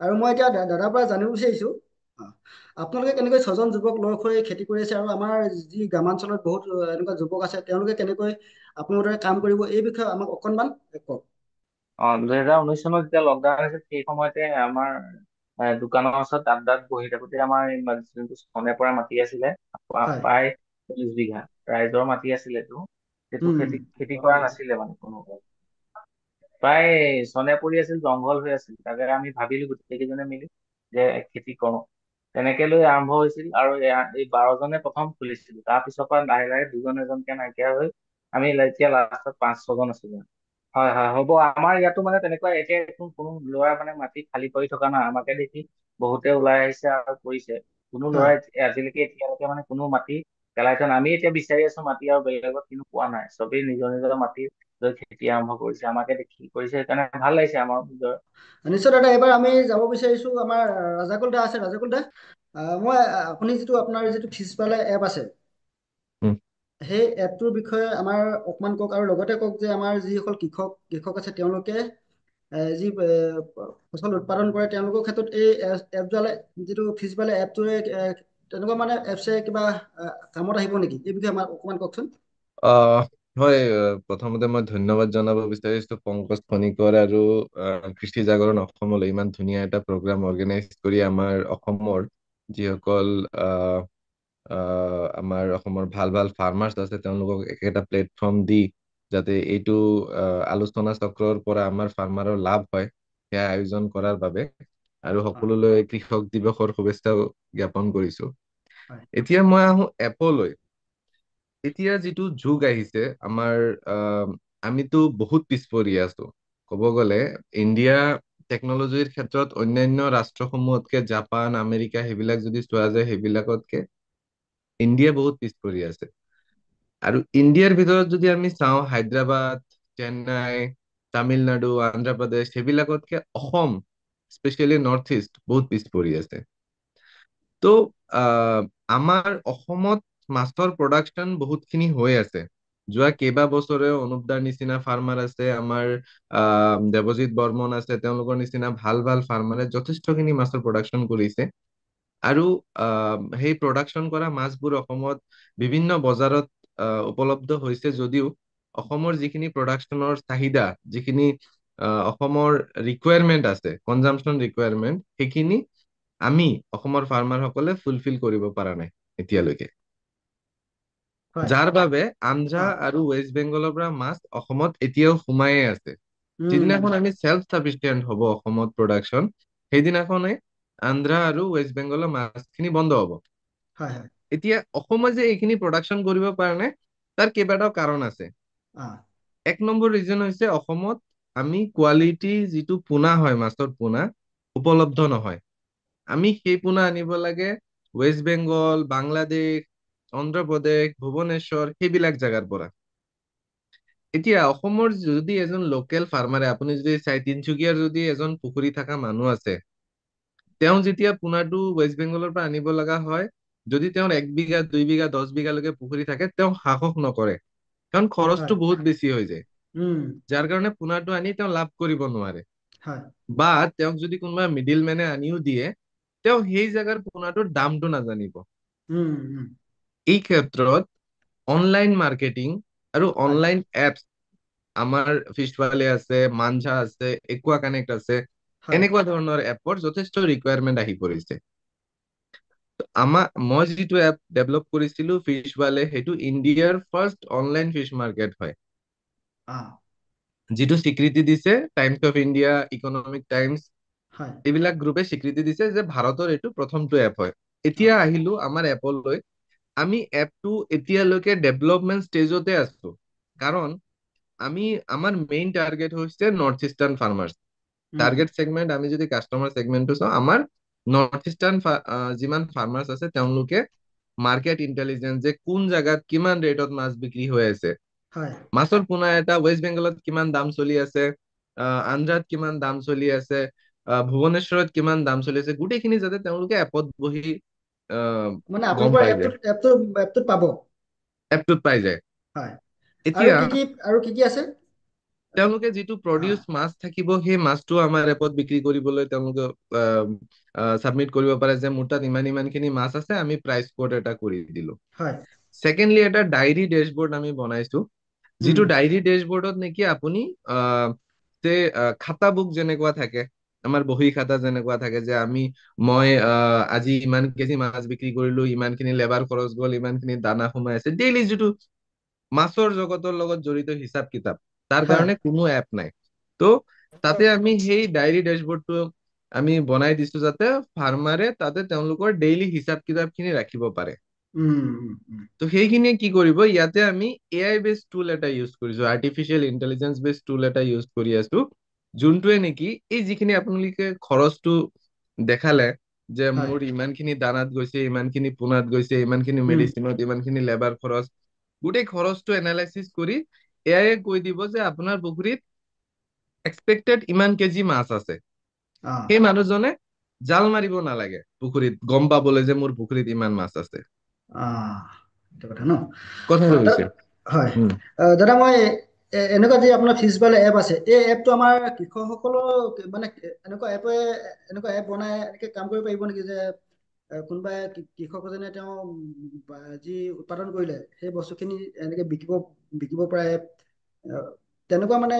আৰু মই এতিয়া দাদাৰ পৰা জানিব বিচাৰিছো, আপোনালোকে কেনেকৈ 6জন যুৱক লগ হৈ খেতি কৰি আছে, আৰু আমাৰ যি গ্ৰামাঞ্চলত বহুত এনেকুৱা যুৱক আছে, তেওঁলোকে কেনেকৈ আপোনালোকৰ দৰে কাম কৰিব, এই বিষয়ে আমাক অকণমান কওক। 2019 চনত যেতিয়া লকডাউন হৈছিল, সেই সময়তে আমাৰ দোকানৰ ওচৰত আড্ডাত বহি থাকোতে আমাৰ যোনটো চনে পৰা মাটি আছিলে, হয় প্ৰায় 40 বিঘা ৰাইজৰ মাটি আছিলে। সেইটো উম খেতি কৰা নাছিলে মানে কোনো। প্ৰায় চনে পৰি আছিল, জংঘল হৈ আছিল। তাকে আমি ভাবিলো গোটেই কেইজনে মিলি যে খেতি কৰো। তেনেকে লৈ আৰম্ভ হৈছিল, আৰু এই 12জনে প্ৰথম খুলিছিলো। তাৰ পিছৰ পৰা লাহে লাহে দুজন এজনকে নাইকিয়া হৈ আমি এতিয়া লাষ্টত 5-6জন আছো। হয় হয়, হ'ব। আমাৰ ইয়াতো মানে তেনেকুৱা এতিয়া কোনো ল'ৰা মানে মাটি খালী কৰি থকা নাই। আমাকে দেখি বহুতে ওলাই আহিছে আৰু কৰিছে। কোনো হয় ল'ৰাই আজিলৈকে এতিয়ালৈকে মানে কোনো মাটি পেলাই থোৱা নাই। আমি এতিয়া বিচাৰি আছো মাটি, আৰু বেলেগত কিন্তু পোৱা নাই। চবেই নিজৰ নিজৰ মাটি লৈ খেতি আৰম্ভ কৰিছে। আমাকে দেখি কৰিছে, সেইকাৰণে ভাল লাগিছে আমাৰ নিজৰ। নিশ্চয় দাদা, এবাৰ আমি যাব বিচাৰিছো আমাৰ ৰাজাকুল দা আছে। ৰাজাকুল দা, মই আপুনি যিটো আপোনাৰ যিটো ফিজবালে এপ আছে, উম, সেই এপটোৰ বিষয়ে আমাৰ অকমান কওক, আৰু লগতে কওক যে আমাৰ যিসকল কৃষক আছে তেওঁলোকে যি ফচল উৎপাদন কৰে তেওঁলোকৰ ক্ষেত্ৰত এই এপডালে যিটো ফিজবালে এপটোৰে তেনেকুৱা মানে এপছে কিবা কামত আহিব নেকি? এই বিষয়ে আমাক অকমান কওকচোন। আহ হয়, প্ৰথমতে মই ধন্যবাদ জনাব বিচাৰিছো পংকজ খনিকৰ আৰু কৃষি জাগৰণ অসমলৈ ইমান ধুনীয়া এটা প্ৰগ্ৰাম অৰ্গেনাইজ কৰি আমাৰ অসমৰ যিসকল আমাৰ অসমৰ ভাল ভাল ফাৰ্মাৰ্ছ আছে তেওঁলোকক একেটা প্লেটফৰ্ম দি যাতে এইটো আলোচনা চক্ৰৰ পৰা আমাৰ ফাৰ্মাৰৰ লাভ হয় সেয়া আয়োজন কৰাৰ বাবে, আৰু হয় সকলোলৈ কৃষক দিৱসৰ শুভেচ্ছা জ্ঞাপন কৰিছো। হয় এতিয়া মই আহো এপলৈ। এতিয়া যিটো যুগ আহিছে আমাৰ, আমিতো বহুত পিছ পৰি আছো। ক'ব গ'লে ইণ্ডিয়া টেকনলজিৰ ক্ষেত্ৰত অন্যান্য ৰাষ্ট্ৰসমূহতকে, জাপান আমেৰিকা সেইবিলাক যদি চোৱা যায়, সেইবিলাকতকে ইণ্ডিয়া বহুত পিছ পৰি আছে। আৰু ইণ্ডিয়াৰ ভিতৰত যদি আমি চাওঁ, হায়দৰাবাদ, চেন্নাই, তামিলনাডু, অন্ধ্ৰপ্ৰদেশ সেইবিলাকতকে অসম, স্পেচিয়েলি নৰ্থ ইষ্ট বহুত পিছ পৰি আছে। তো আহ, আমাৰ অসমত মাছৰ প্ৰডাকশ্যন বহুতখিনি হৈ আছে। যোৱা কেইবা বছৰেও অনুপ দাৰ নিচিনা ফাৰ্মাৰ আছে, আমাৰ দেৱজিৎ বৰ্মন আছে, তেওঁলোকৰ নিচিনা ভাল ভাল ফাৰ্মাৰে যথেষ্টখিনি মাছৰ প্ৰডাকশ্যন কৰিছে। আৰু সেই প্ৰডাকশ্যন কৰা মাছবোৰ অসমত বিভিন্ন বজাৰত উপলব্ধ হৈছে যদিও অসমৰ যিখিনি প্ৰডাকশ্যনৰ চাহিদা, যিখিনি অসমৰ ৰিকুৱাৰমেণ্ট আছে, কনজাম্পশ্যন ৰিকুৱাৰমেণ্ট, সেইখিনি আমি অসমৰ ফাৰ্মাৰসকলে ফুলফিল কৰিব পৰা নাই এতিয়ালৈকে। হয় যাৰ বাবে আন্ধ্ৰা হয় আৰু ৱেষ্ট বেংগলৰ পৰা মাছ অসমত এতিয়াও সোমায়ে আছে। যিদিনাখন আমি চেল্ফ চাফিচিয়েণ্ট হ'ব অসমত প্ৰডাকশ্যন, সেইদিনাখনে আন্ধ্ৰা আৰু ৱেষ্ট বেংগলৰ মাছখিনি বন্ধ হ'ব। হয় হয় এতিয়া অসমত যে এইখিনি প্ৰডাকশ্যন কৰিব পৰা নাই, তাৰ কেইবাটাও কাৰণ আছে। আহ এক নম্বৰ ৰিজন হৈছে অসমত আমি কোৱালিটি যিটো পোনা হয়, মাছৰ পোনা উপলব্ধ নহয়। আমি সেই পোনা আনিব লাগে ৱেষ্ট বেংগল, বাংলাদেশ, অন্ধ্ৰপ্ৰদেশ, ভুৱনেশ্বৰ সেইবিলাক জেগাৰ পৰা। এতিয়া অসমৰ যদি এজন লোকেল ফাৰ্মাৰে, আপুনি যদি চাই তিনচুকীয়াৰ যদি এজন পুখুৰী থকা মানুহ আছে, তেওঁ যেতিয়া পোনাটো ৱেষ্ট বেংগলৰ পৰা আনিব লগা হয়, যদি তেওঁৰ 1 বিঘা 2 বিঘা 10 বিঘালৈকে পুখুৰী থাকে, তেওঁ সাহস নকৰে, কাৰণ খৰচটো হয় বহুত বেছি হৈ যায়। উম যাৰ কাৰণে পোনাটো আনি তেওঁ লাভ কৰিব নোৱাৰে। হয় বা তেওঁক যদি কোনোবা মিডিল মেনে আনিও দিয়ে, তেওঁ সেই জেগাৰ পোনাটোৰ দামটো নাজানিব। উম উম এই ক্ষেত্ৰত অনলাইন মাৰ্কেটিং আৰু হয় অনলাইন এপছ, আমাৰ ফিছভালে আছে, মানঝা আছে, একুৱা কানেক্ট আছে, হয় এনেকুৱা ধৰণৰ এপৰ যথেষ্ট ৰিকুৱাৰমেণ্ট আহি পৰিছে। মই যিটো এপ ডেভেলপ কৰিছিলো ফিছভালে, সেইটো ইণ্ডিয়াৰ ফাৰ্ষ্ট অনলাইন ফিছ মাৰ্কেট হয়, আহ যিটো স্বীকৃতি দিছে times of India, economic times, হয় এইবিলাক গ্ৰুপে স্বীকৃতি দিছে যে ভাৰতৰ এইটো প্ৰথমটো এপ হয়। এতিয়া আহ আহিলো আমাৰ এপলৈ। আমি এপটো এতিয়ালৈকে ডেভেলপমেণ্ট ষ্টেজতে আছো, কাৰণ আমাৰ মেইন টাৰ্গেট হৈছে নৰ্থ ইষ্টাৰ্ণ ফাৰ্মাৰ্ছ। উম টাৰ্গেট ছেগমেণ্ট আমি যদি কাষ্টমাৰ ছেগমেণ্টটো চাওঁ, আমাৰ নৰ্থ ইষ্টাৰ্ণ যিমান ফাৰ্মাৰ্ছ আছে তেওঁলোকে মাৰ্কেট ইণ্টেলিজেঞ্চ, যে কোন জেগাত কিমান ৰেটত মাছ বিক্ৰী হৈ আছে, হয় মাছৰ পোনা এটা ৱেষ্ট বেংগলত কিমান দাম চলি আছে, আন্ধ্ৰাত কিমান দাম চলি আছে, ভুৱনেশ্বৰত কিমান দাম চলি আছে, গোটেইখিনি যাতে তেওঁলোকে এপত বহি মানে গম আপোনালোকৰ পাই যায়, এপটোত পাব। এপটোত পাই যায়। হয় আৰু এতিয়া কি কি আছে? তেওঁলোকে যিটো আহ প্ৰডিউচ মাছ থাকিব, সেই মাছটো আমাৰ এপত বিক্ৰী কৰিবলৈ তেওঁলোকে ছাবমিট কৰিব পাৰে, যে মোৰ তাত ইমান ইমানখিনি মাছ আছে, আমি প্ৰাইচ কোড এটা কৰি দিলো। হয় ছেকেণ্ডলি, এটা ডায়েৰী ডেছবৰ্ড আমি বনাইছো, উম যিটো ডায়েৰী ডেছবৰ্ডত নেকি আপুনি যে খাতা বুক যেনেকুৱা থাকে, আমাৰ বহী খাতা যেনেকুৱা থাকে, যে মই আজি ইমান কেজি মাছ বিক্ৰী কৰিলো, ইমানখিনি লেবাৰ খৰচ গ'ল, ইমানখিনি দানা সোমাই আছে, ডেইলি যিটো মাছৰ জগতৰ লগত জড়িত হিচাপ কিতাপ, তাৰ হয় কাৰণে কোনো এপ নাই। তো তাতে আমি সেই ডায়েৰী ডেছবৰ্ডটো আমি বনাই দিছো যাতে ফাৰ্মাৰে তাতে তেওঁলোকৰ ডেইলি হিচাপ কিতাপ খিনি ৰাখিব পাৰে। তো সেইখিনিয়ে কি কৰিব, ইয়াতে আমি AI বেছড টুল এটা ইউজ কৰিছো, আৰ্টিফিচিয়েল ইণ্টেলিজেন্স বেছড টুল এটা ইউজ কৰি আছো, যোনটোৱে নেকি এই যিখিনি আপোনালোকে খৰচটো দেখালে যে হয় মোৰ ইমানখিনি দানাত গৈছে, ইমানখিনি পোনাত গৈছে, ইমানখিনি মেডিচিনত, ইমানখিনি লেবাৰ খৰচ, গোটেই খৰচটো এনালাইচিছ কৰি এআইয়ে কৈ দিব যে আপোনাৰ পুখুৰীত এক্সপেক্টেড ইমান কেজি মাছ আছে। সেই মানুহজনে জাল মাৰিব নালাগে পুখুৰীত গম পাবলৈ যে মোৰ পুখুৰীত ইমান মাছ আছে। এইটো কথা ন। কথাটো হৈছে হয় দাদা, মই এনেকুৱা যে আপোনাৰ ফিজবাল এপ আছে, এই এপটো আমাৰ কৃষকসকলৰ মানে এনেকুৱা এপ বনাই এনেকে কাম কৰিব পাৰিব নেকি যে কোনোবাই কৃষক এজনে তেওঁ যি উৎপাদন কৰিলে সেই বস্তুখিনি এনেকে বিকিব পৰা এপ, তেনেকুৱা মানে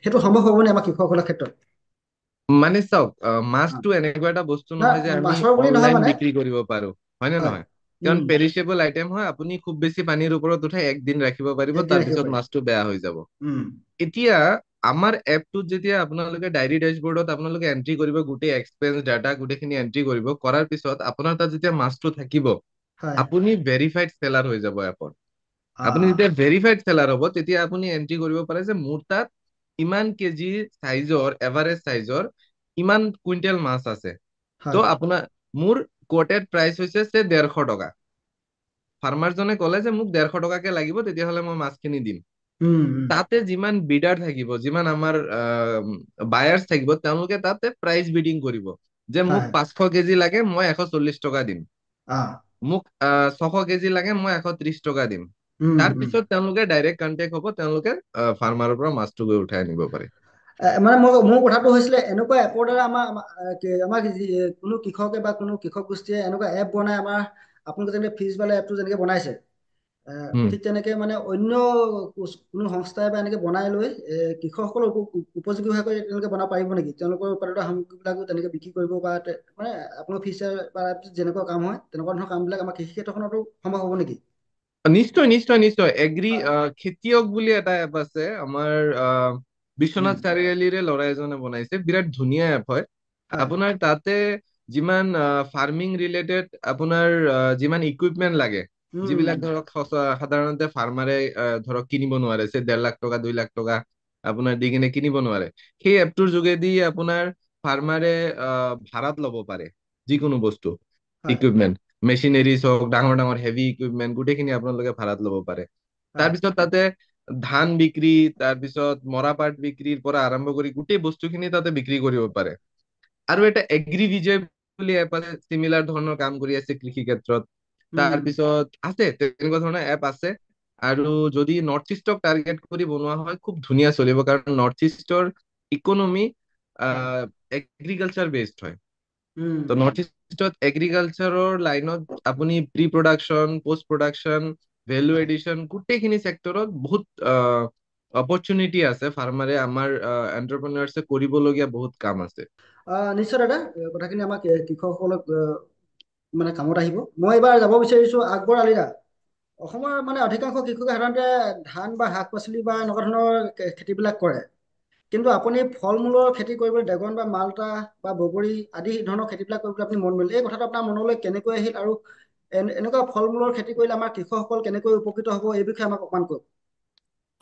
সেইটো সম্ভৱ হ'ব নে আমাৰ কৃষকসকলৰ ক্ষেত্ৰত? মানে চাওক, মাছটো এনেকুৱা এটা বস্তু না নহয় যে আমি মাছৰ বুলি নহয় অনলাইন মানে। বিক্ৰী কৰিব পাৰো, হয় নে হয় নহয়? কাৰণ পেৰিছেবল আইটেম হয়, আপুনি খুব বেছি পানীৰ ওপৰত উঠাই একদিন ৰাখিব পাৰিব, একদিন ৰাখিব তাৰপিছত পাৰি। মাছটো বেয়া হৈ যাব। এতিয়া আমাৰ এপটোত যেতিয়া আপোনালোকে ডায়েৰী ডেছবৰ্ডত আপোনালোকে এন্ট্ৰি কৰিব, গোটেই এক্সপেন্স ডাটা গোটেইখিনি এন্ট্ৰি কৰিব, কৰাৰ পিছত আপোনাৰ তাত যেতিয়া মাছটো থাকিব, হয় আপুনি ভেৰিফাইড সেলাৰ হৈ যাব এপত। আপুনি আহ যেতিয়া ভেৰিফাইড সেলাৰ হ'ব, তেতিয়া আপুনি এন্ট্ৰি কৰিব পাৰে যে মোৰ তাত ইমান কেজি চাইজৰ, এভাৰেজ চাইজৰ ইমান কুইণ্টেল মাছ আছে। তো হয় আপোনাৰ মোৰ কোটেড প্ৰাইচ হৈছে 150 টকা। ফাৰ্মাৰজনে ক'লে যে মোক 150 টকাকে লাগিব, তেতিয়াহ'লে মই মাছখিনি দিম। তাতে যিমান বিডাৰ থাকিব, যিমান আমাৰ বায়াৰ্ছ থাকিব, তেওঁলোকে তাতে প্ৰাইচ বিডিং কৰিব যে মোক হয় 500 কেজি লাগে, মই 140 টকা দিম। আহ মোক 600 কেজি লাগে, মই 130 টকা দিম। উম তাৰ উম পিছত তেওঁলোকে ডাইৰেক্ট কণ্টেক্ট হ'ব, তেওঁলোকে ফাৰ্মাৰৰ পৰা মাছটো গৈ উঠাই আনিব পাৰে। মানে মোৰ কথাটো হৈছিলে এনেকুৱা এপৰ দ্বাৰা আমাৰ কোনো কৃষকে বা কোনো কৃষক গোষ্ঠীয়ে এনেকুৱা এপ বনাই আমাৰ আপোনালোকে যেনেকে ফিজবালা এপটো যেনেকে বনাইছে, উম ঠিক তেনেকে মানে অন্য কোনো সংস্থাই বা এনেকে বনাই লৈ কৃষকসকলৰ উপযোগী হোৱাকৈ তেওঁলোকে বনাব পাৰিব নেকি? তেওঁলোকৰ উৎপাদিত সামগ্ৰীবিলাকো তেনেকে বিক্ৰী কৰিব বা মানে আপোনাৰ ফিচাৰ বা যেনেকুৱা কাম হয় তেনেকুৱা ধৰণৰ কামবিলাক আমাৰ কৃষি ক্ষেত্ৰখনতো সম্ভৱ হ'ব নেকি? নিশ্চয় নিশ্চয় নিশ্চয়। খেতিয়ক বুলি এটা এপ আছে আমাৰ, বিশ্বনাথ চাৰিআলিৰে ল'ৰা এজনে বনাইছে, বিৰাট ধুনীয়া এপ হয়। হয় আপোনাৰ তাতে যিমান ফাৰ্মিং ৰিলেটেড আপোনাৰ যিমান ইকুইপমেন্ট লাগে, যিবিলাক ধৰক সাধাৰণতে ফাৰ্মাৰে ধৰক কিনিব নোৱাৰে, 1.5 লাখ টকা 2 লাখ টকা আপোনাৰ দি কিনে কিনিব নোৱাৰে, সেই এপটোৰ যোগেদি আপোনাৰ ফাৰ্মাৰে ভাড়াত ল'ব পাৰে যিকোনো বস্তু, হয় ইকুইপমেন্ট, মেচিনেৰিজ হওক, ডাঙৰ ডাঙৰ হেভি ইকুইপমেন্ট, গোটেইখিনি আপোনালোকে ভাড়াত ল'ব পাৰে। হয় তাৰপিছত তাতে ধান বিক্ৰী, তাৰপিছত মৰাপাট বিক্ৰীৰ পৰা আৰম্ভ কৰি গোটেই বস্তুখিনি তাতে বিক্ৰী কৰিব পাৰে। আৰু এটা এগ্ৰি বিজয় বুলি এপ আছে, চিমিলাৰ ধৰণৰ কাম কৰি আছে কৃষি ক্ষেত্ৰত। তাৰপিছত আছে তেনেকুৱা ধৰণৰ এপ আছে। আৰু যদি নৰ্থ ইষ্টক টাৰ্গেট কৰি বনোৱা হয়, খুব ধুনীয়া চলিব, কাৰণ নৰ্থ ইষ্টৰ ইকনমি এগ্ৰিকালচাৰ বেছড হয়। তো নৰ্থ ইষ্টত এগ্ৰিকালচাৰৰ লাইনত আপুনি pre production, post production, value addition, গোটেইখিনি ছেক্টৰত বহুত অপৰচুনিটি আছে। ফাৰ্মাৰে আমাৰ এণ্টাৰপ্ৰেনাৰ্ছে কৰিবলগীয়া বহুত কাম আছে। নিশ্চয় দাদা, কথাখিনি আমাক কৃষকসকলক মানে কামত আহিব। মই এইবাৰ যাব বিচাৰিছো আকবৰ আলীৰা। অসমৰ মানে অধিকাংশ কৃষকে সাধাৰণতে ধান বা শাক পাচলি বা এনেকুৱা ধৰণৰ খেতিবিলাক কৰে, কিন্তু আপুনি ফল মূলৰ খেতি কৰিবলৈ ড্ৰেগন বা মালটা বা বগৰী আদি ধৰণৰ খেতিবিলাক কৰিবলৈ আপুনি মন মেলিলে, এই কথাটো আপোনাৰ মনলৈ কেনেকৈ আহিল আৰু এনেকুৱা ফল মূলৰ খেতি কৰিলে আমাৰ কৃষকসকল কেনেকৈ উপকৃত হ'ব, এই বিষয়ে আমাক অকমান কওক।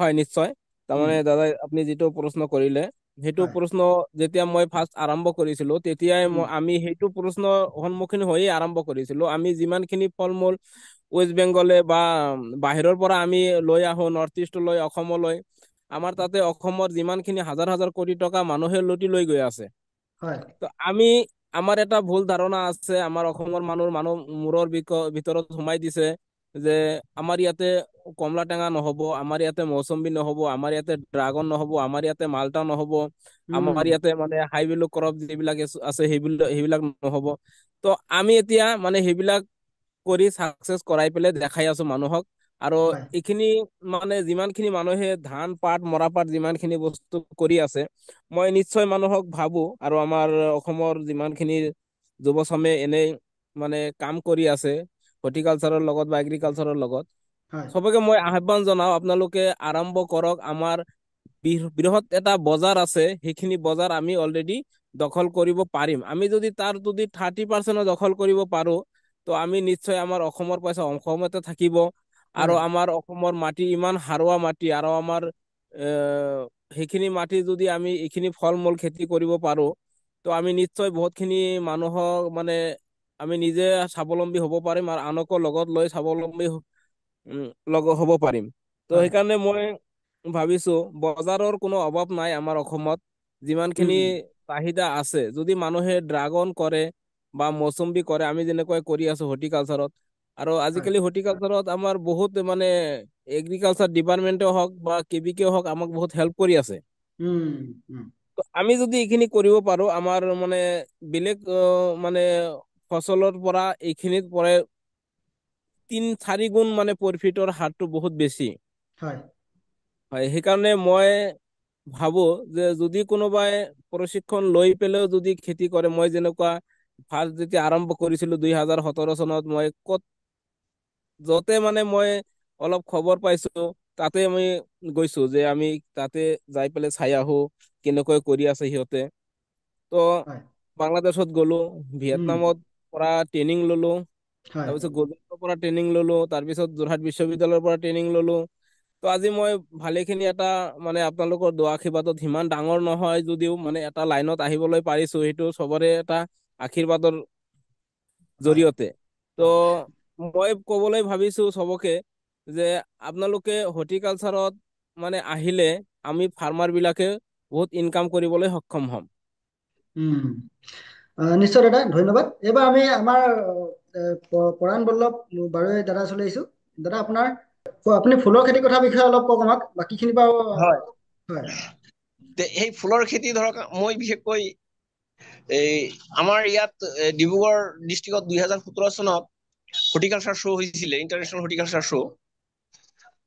হয়, নিশ্চয়। উম, তাৰমানে দাদা, আপুনি যিটো প্ৰশ্ন কৰিলে, সেইটো হয় প্ৰশ্ন যেতিয়া মই ফাৰ্ষ্ট আৰম্ভ কৰিছিলো, তেতিয়াই আমি সেইটো প্ৰশ্নৰ সন্মুখীন হৈয়ে আৰম্ভ কৰিছিলো। আমি যিমানখিনি ফল মূল ৱেষ্ট বেংগলে বা বাহিৰৰ পৰা আমি লৈ আহো নৰ্থ ইষ্টলৈ, অসমলৈ, আমাৰ তাতে অসমৰ যিমানখিনি হাজাৰ হাজাৰ কোটি টকা মানুহে লুটি লৈ গৈ আছে। হয় তো আমাৰ এটা ভুল ধাৰণা আছে, আমাৰ অসমৰ মানুহ মূৰৰ ভিতৰত সোমাই দিছে যে আমাৰ ইয়াতে কমলা টেঙা নহব, আমাৰ ইয়াতে মৌচম্বী নহব, আমাৰ ইয়াতে ড্ৰাগন নহব, আমাৰ ইয়াতে মালটা নহব, আমাৰ ইয়াতে মানে হাই ভেলু ক্ৰপ যিবিলাক আছে সেইবিলাক নহব। তো আমি এতিয়া মানে সেইবিলাক কৰি চাকচেছ কৰাই পেলাই দেখাই আছো মানুহক। আৰু হয় এইখিনি মানে যিমানখিনি মানুহে ধান, পাত, মৰাপাট যিমানখিনি বস্তু কৰি আছে, মই নিশ্চয় মানুহক ভাবো, আৰু আমাৰ অসমৰ যিমানখিনি যুৱচামে এনেই মানে কাম কৰি আছে হৰ্টিকালচাৰৰ লগত বা এগ্ৰিকালচাৰৰ লগত, হয় সবকে মই আহ্বান জনাও, আপোনালোকে আৰম্ভ কৰক। আমাৰ বৃহৎ এটা বজাৰ আছে, সেইখিনি বজাৰ আমি অলৰেডি দখল কৰিব পাৰিম। আমি যদি তাৰ যদি 30% দখল কৰিব পাৰো, তো আমি নিশ্চয় আমাৰ অসমৰ পইচা অসমতে থাকিব। আৰু হয় আমাৰ অসমৰ মাটি ইমান সাৰুৱা মাটি, আৰু আমাৰ সেইখিনি মাটি যদি আমি এইখিনি ফল মূল খেতি কৰিব পাৰো, তো আমি নিশ্চয় বহুতখিনি মানুহক মানে আমি নিজে স্বাৱলম্বী হ'ব পাৰিম, আৰু আনকো লগত লৈ স্বাৱলম্বী হ'ব পাৰিম। তো হয় সেইকাৰণে মই ভাবিছো বজাৰৰ কোনো অভাৱ নাই আমাৰ অসমত। যিমানখিনি উম চাহিদা আছে, যদি মানুহে ড্ৰাগন কৰে বা মৌচুম্বী কৰে, আমি যেনেকৈ কৰি আছো হৰ্টিকালচাৰত। আৰু হয় আজিকালি হৰ্টিকালচাৰত আমাৰ বহুত মানে এগ্ৰিকালচাৰ ডিপাৰ্টমেণ্টে হওক বা কেবিকে হওক আমাক বহুত হেল্প কৰি আছে। উম উম তো আমি যদি এইখিনি কৰিব পাৰো, আমাৰ মানে বেলেগ মানে ফচলৰ পৰা এইখিনিত পৰে 3-4 গুণ মানে প্ৰফিটৰ হাৰটো বহুত বেছি। হয় হয়, সেইকাৰণে মই ভাবো যে যদি কোনোবাই প্ৰশিক্ষণ লৈ পেলাইও যদি খেতি কৰে, মই যেনেকুৱা ফাৰ্ষ্ট যেতিয়া আৰম্ভ কৰিছিলো 2017 চনত, মই যতে মানে মই অলপ খবৰ পাইছো, তাতে আমি গৈছো, যে আমি তাতে যাই পেলাই চাই আহো কেনেকৈ কৰি আছে সিহঁতে। তো হয় বাংলাদেশত গ'লো, উম ভিয়েটনামত পৰা ট্ৰেইনিং ললো, হয় তাৰপিছত গুজৰাটৰ পৰা ট্ৰেইনিং ললো, তাৰপিছত যোৰহাট বিশ্ববিদ্যালয়ৰ পৰা ট্ৰেইনিং ললো। তো আজি মই ভালেখিনি এটা মানে আপোনালোকৰ দোৱা আশীৰ্বাদত, সিমান ডাঙৰ নহয় যদিও মানে এটা লাইনত আহিবলৈ পাৰিছো, সেইটো চবৰে এটা আশীৰ্বাদৰ হয় জৰিয়তে। তো অ মই কবলৈ ভাবিছো চবকে, যে আপোনালোকে হৰ্টিকালচাৰত মানে আহিলে আমি ফাৰ্মাৰ বিলাকে বহুত ইনকাম কৰিবলৈ সক্ষম হ'ম। উম নিশ্চয় দাদা, ধন্যবাদ। এইবাৰ আমি আমাৰ পৰাণ বল্লভ বাৰুৱে দাদা চলে আহিছো। দাদা আপুনি ফুলৰ খেতিৰ কথা বিষয়ে অলপ কওক আমাক, বাকীখিনি বাৰু হয়, হয় সেই ফুলৰ খেতি ধৰক মই বিশেষকৈ এই আমাৰ ইয়াত ডিব্ৰুগড় ডিষ্ট্ৰিক্টত 2017 চনত হৰ্টিকালচাৰ শ্ব' হৈছিলে, ইণ্টাৰনেশ্যনেল হৰ্টিকালচাৰ শ্ব'।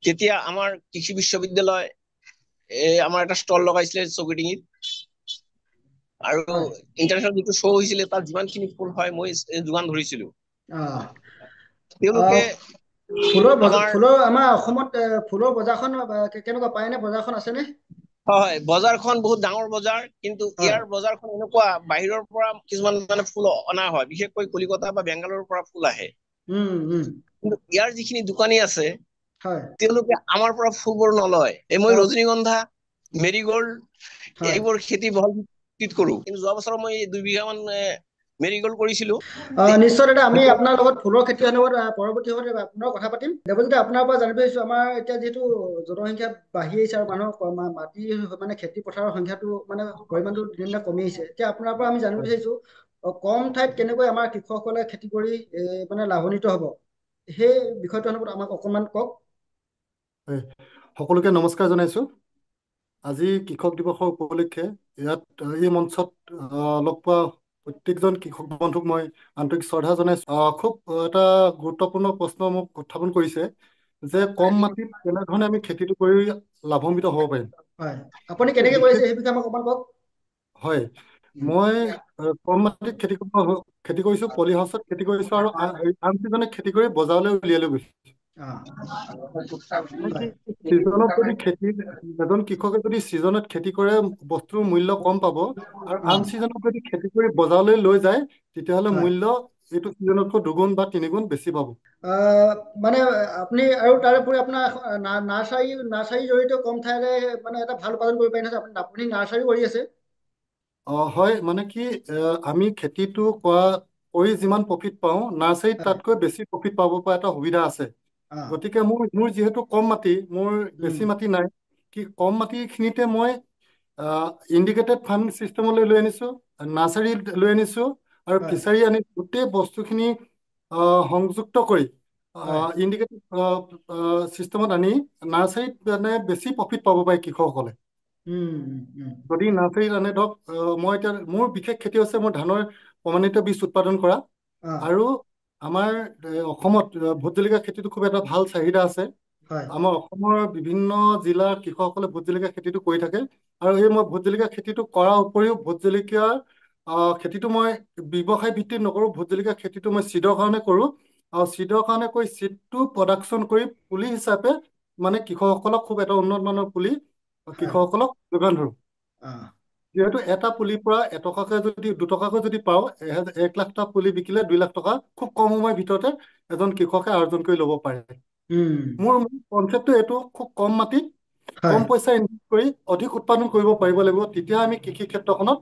তেতিয়া আমাৰ কৃষি বিশ্ববিদ্যালয় আমাৰ এটা ষ্টল লগাইছিলে চৌকিডিঙিত। আৰু হয় ইণ্টাৰনেশ্যনেল যিটো শ্ব' হৈছিলে, তাত যিমানখিনি ফুল হয় মই যোগান ধৰিছিলো। আহ তেওঁলোকে আমাৰ ফুলৰ আমাৰ অসমত ফুলৰ বজাৰখন কেনেকুৱা, পায়নে? বজাৰখন আছেনে? হয়, বজাৰখন বহুত ডাঙৰ বজাৰ, কিন্তু হয় ইয়াৰ বজাৰখন এনেকুৱা, বাহিৰৰ পৰা কিছুমান মানে ফুল অনা হয়, বিশেষকৈ কলিকতা বা বেংগালোৰৰ পৰা ফুল আহে। উম কিন্তু ইয়াৰ যিখিনি দোকানী আছে, হয় তেওঁলোকে আমাৰ পৰা ফুলবোৰ নলয়। মই আহ, ৰজনীগন্ধা, মেৰিগোল্ড হয় এইবোৰ খেতি বহল কৰো। কিন্তু যোৱা বছৰ মই 2 বিঘা মান মেৰিগোল্ড কৰিছিলো। নিশ্চয় দাদা, আমি আপোনাৰ লগত ফুলৰ খেতি সন্দৰ্ভত পৰৱৰ্তী সময়ত পুনৰ কথা পাতিম। দেৱজিৎ, আপোনাৰ পৰা জানিব পাৰিছো, আমাৰ এতিয়া যিহেতু জনসংখ্যা বাঢ়ি আহিছে আৰু মানুহৰ মাটি মানে খেতি পথাৰৰ সংখ্যাটো মানে পৰিমাণটো দিনে দিনে কমি আহিছে। এতিয়া আপোনাৰ পৰা আমি জানিব বিচাৰিছো, কম ঠাইত কেনেকৈ আমাৰ কৃষকসকলে খেতি কৰি মানে লাভান্বিত হ'ব, সেই বিষয়টো সন্দৰ্ভত আমাক অকণমান কওক। হয়, সকলোকে নমস্কাৰ জনাইছো। আজি কৃষক দিৱসৰ উপলক্ষে ইয়াত এই মঞ্চত লগ পোৱা প্ৰত্যেকজন কৃষক বন্ধুক মই আন্তৰিক শ্ৰদ্ধা জনাইছো। খুব এটা গুৰুত্বপূৰ্ণ প্ৰশ্ন মোক উত্থাপন কৰিছে, যে কম মাটিত কেনেধৰণে আমি খেতিটো কৰি লাভান্বিত হ'ব পাৰিম। হয়, আপুনি কেনেকে কৰিছে সেই বিষয়ে আমাক অকণমান কওক। হয়, মই কম মাটিত খেতি কৰিছো, পলি হাউচত খেতি কৰিছো, আৰু আন চিজনে খেতি কৰি বজাৰলৈ উলিয়াই লৈ গৈছো। আহ, মানে কি, হয় ছিজনত যদি এজন কৃষকে যদি ছিজনত খেতি কৰে, বস্তুৰ মূল্য কম পাব, আৰু আন ছিজনত যদি খেতি কৰি বজাৰলৈ লৈ যায়, তেতিয়াহ'লে হয় মূল্য এইটো ছিজনতকৈ 2 গুণ বা 3 গুণ বেছি পাব। মানে আপুনি আৰু তাৰোপৰি আপোনাৰ নাৰ্চাৰীৰ জৰিয়তে কম ঠাইৰে মানে এটা ভাল উৎপাদন কৰিব পাৰি নহয়, আপুনি নাৰ্চাৰী কৰি আছে। হয়, মানে কি, আমি খেতিটো কৰি যিমান প্ৰফিট পাওঁ, নাৰ্চাৰীত হয় তাতকৈ বেছি প্ৰফিট পাব পৰা এটা সুবিধা আছে। আহ, গতিকে মোৰ যিহেতু কম মাটি, মোৰ উম, বেছি মাটি নাই, কম মাটিখিনিতে মই ইণ্ডিকেটেড ফাৰ্মিং চিষ্টেমলৈ লৈ আনিছো, নাৰ্চাৰী লৈ আনিছো, আৰু হয় ফিচাৰী আনি গোটেই বস্তুখিনি সংযুক্ত কৰি হয় ইণ্ডিকেটেড চিষ্টেমত আনি নাৰ্চাৰীত মানে বেছি প্ৰফিট পাব পাৰে কৃষকসকলে। উম উম উম যদি নাৰ্চাৰীত আনে, ধৰক মই এতিয়া মোৰ বিশেষ খেতি হৈছে মোৰ ধানৰ প্ৰমাণিত বীজ উৎপাদন কৰা। আহ, আৰু আমাৰ অসমত ভোট জলকীয়া খেতিটো খুব এটা ভাল চাহিদা আছে। হয় আমাৰ অসমৰ বিভিন্ন জিলাৰ কৃষকসকলে ভোট জলকীয়া খেতিটো কৰি থাকে। আৰু এই মই ভোট জলকীয়া খেতিটো কৰাৰ উপৰিও ভোট জলকীয়াৰ খেতিটো মই ব্যৱসায় ভিত্তিত নকৰোঁ। ভোট জলকীয়া খেতিটো মই চিডৰ কাৰণে কৰোঁ। আৰু চিডৰ কাৰণে চিডটো প্ৰডাকশ্যন কৰি পুলি হিচাপে মানে কৃষকসকলক খুব এটা উন্নত মানৰ পুলি হয় কৃষকসকলক যোগান ধৰোঁ। আহ, যিহেতু এটা পুলিৰ পৰা এটকাকৈ যদি 2 টকাকৈ যদি পাওঁ, 1 লাখটা পুলি বিকিলে 2 লাখ টকা খুব কম সময়ৰ ভিতৰতে এজন কৃষকে আৰ্জন কৰি ল'ব পাৰে। উম, মোৰ কনচেপ্টটো এইটো, খুব কম মাটিত হয় কম পইচা ইনভেষ্ট কৰি অধিক উৎপাদন কৰিব পাৰিব লাগিব, তেতিয়া আমি কৃষি ক্ষেত্ৰখনত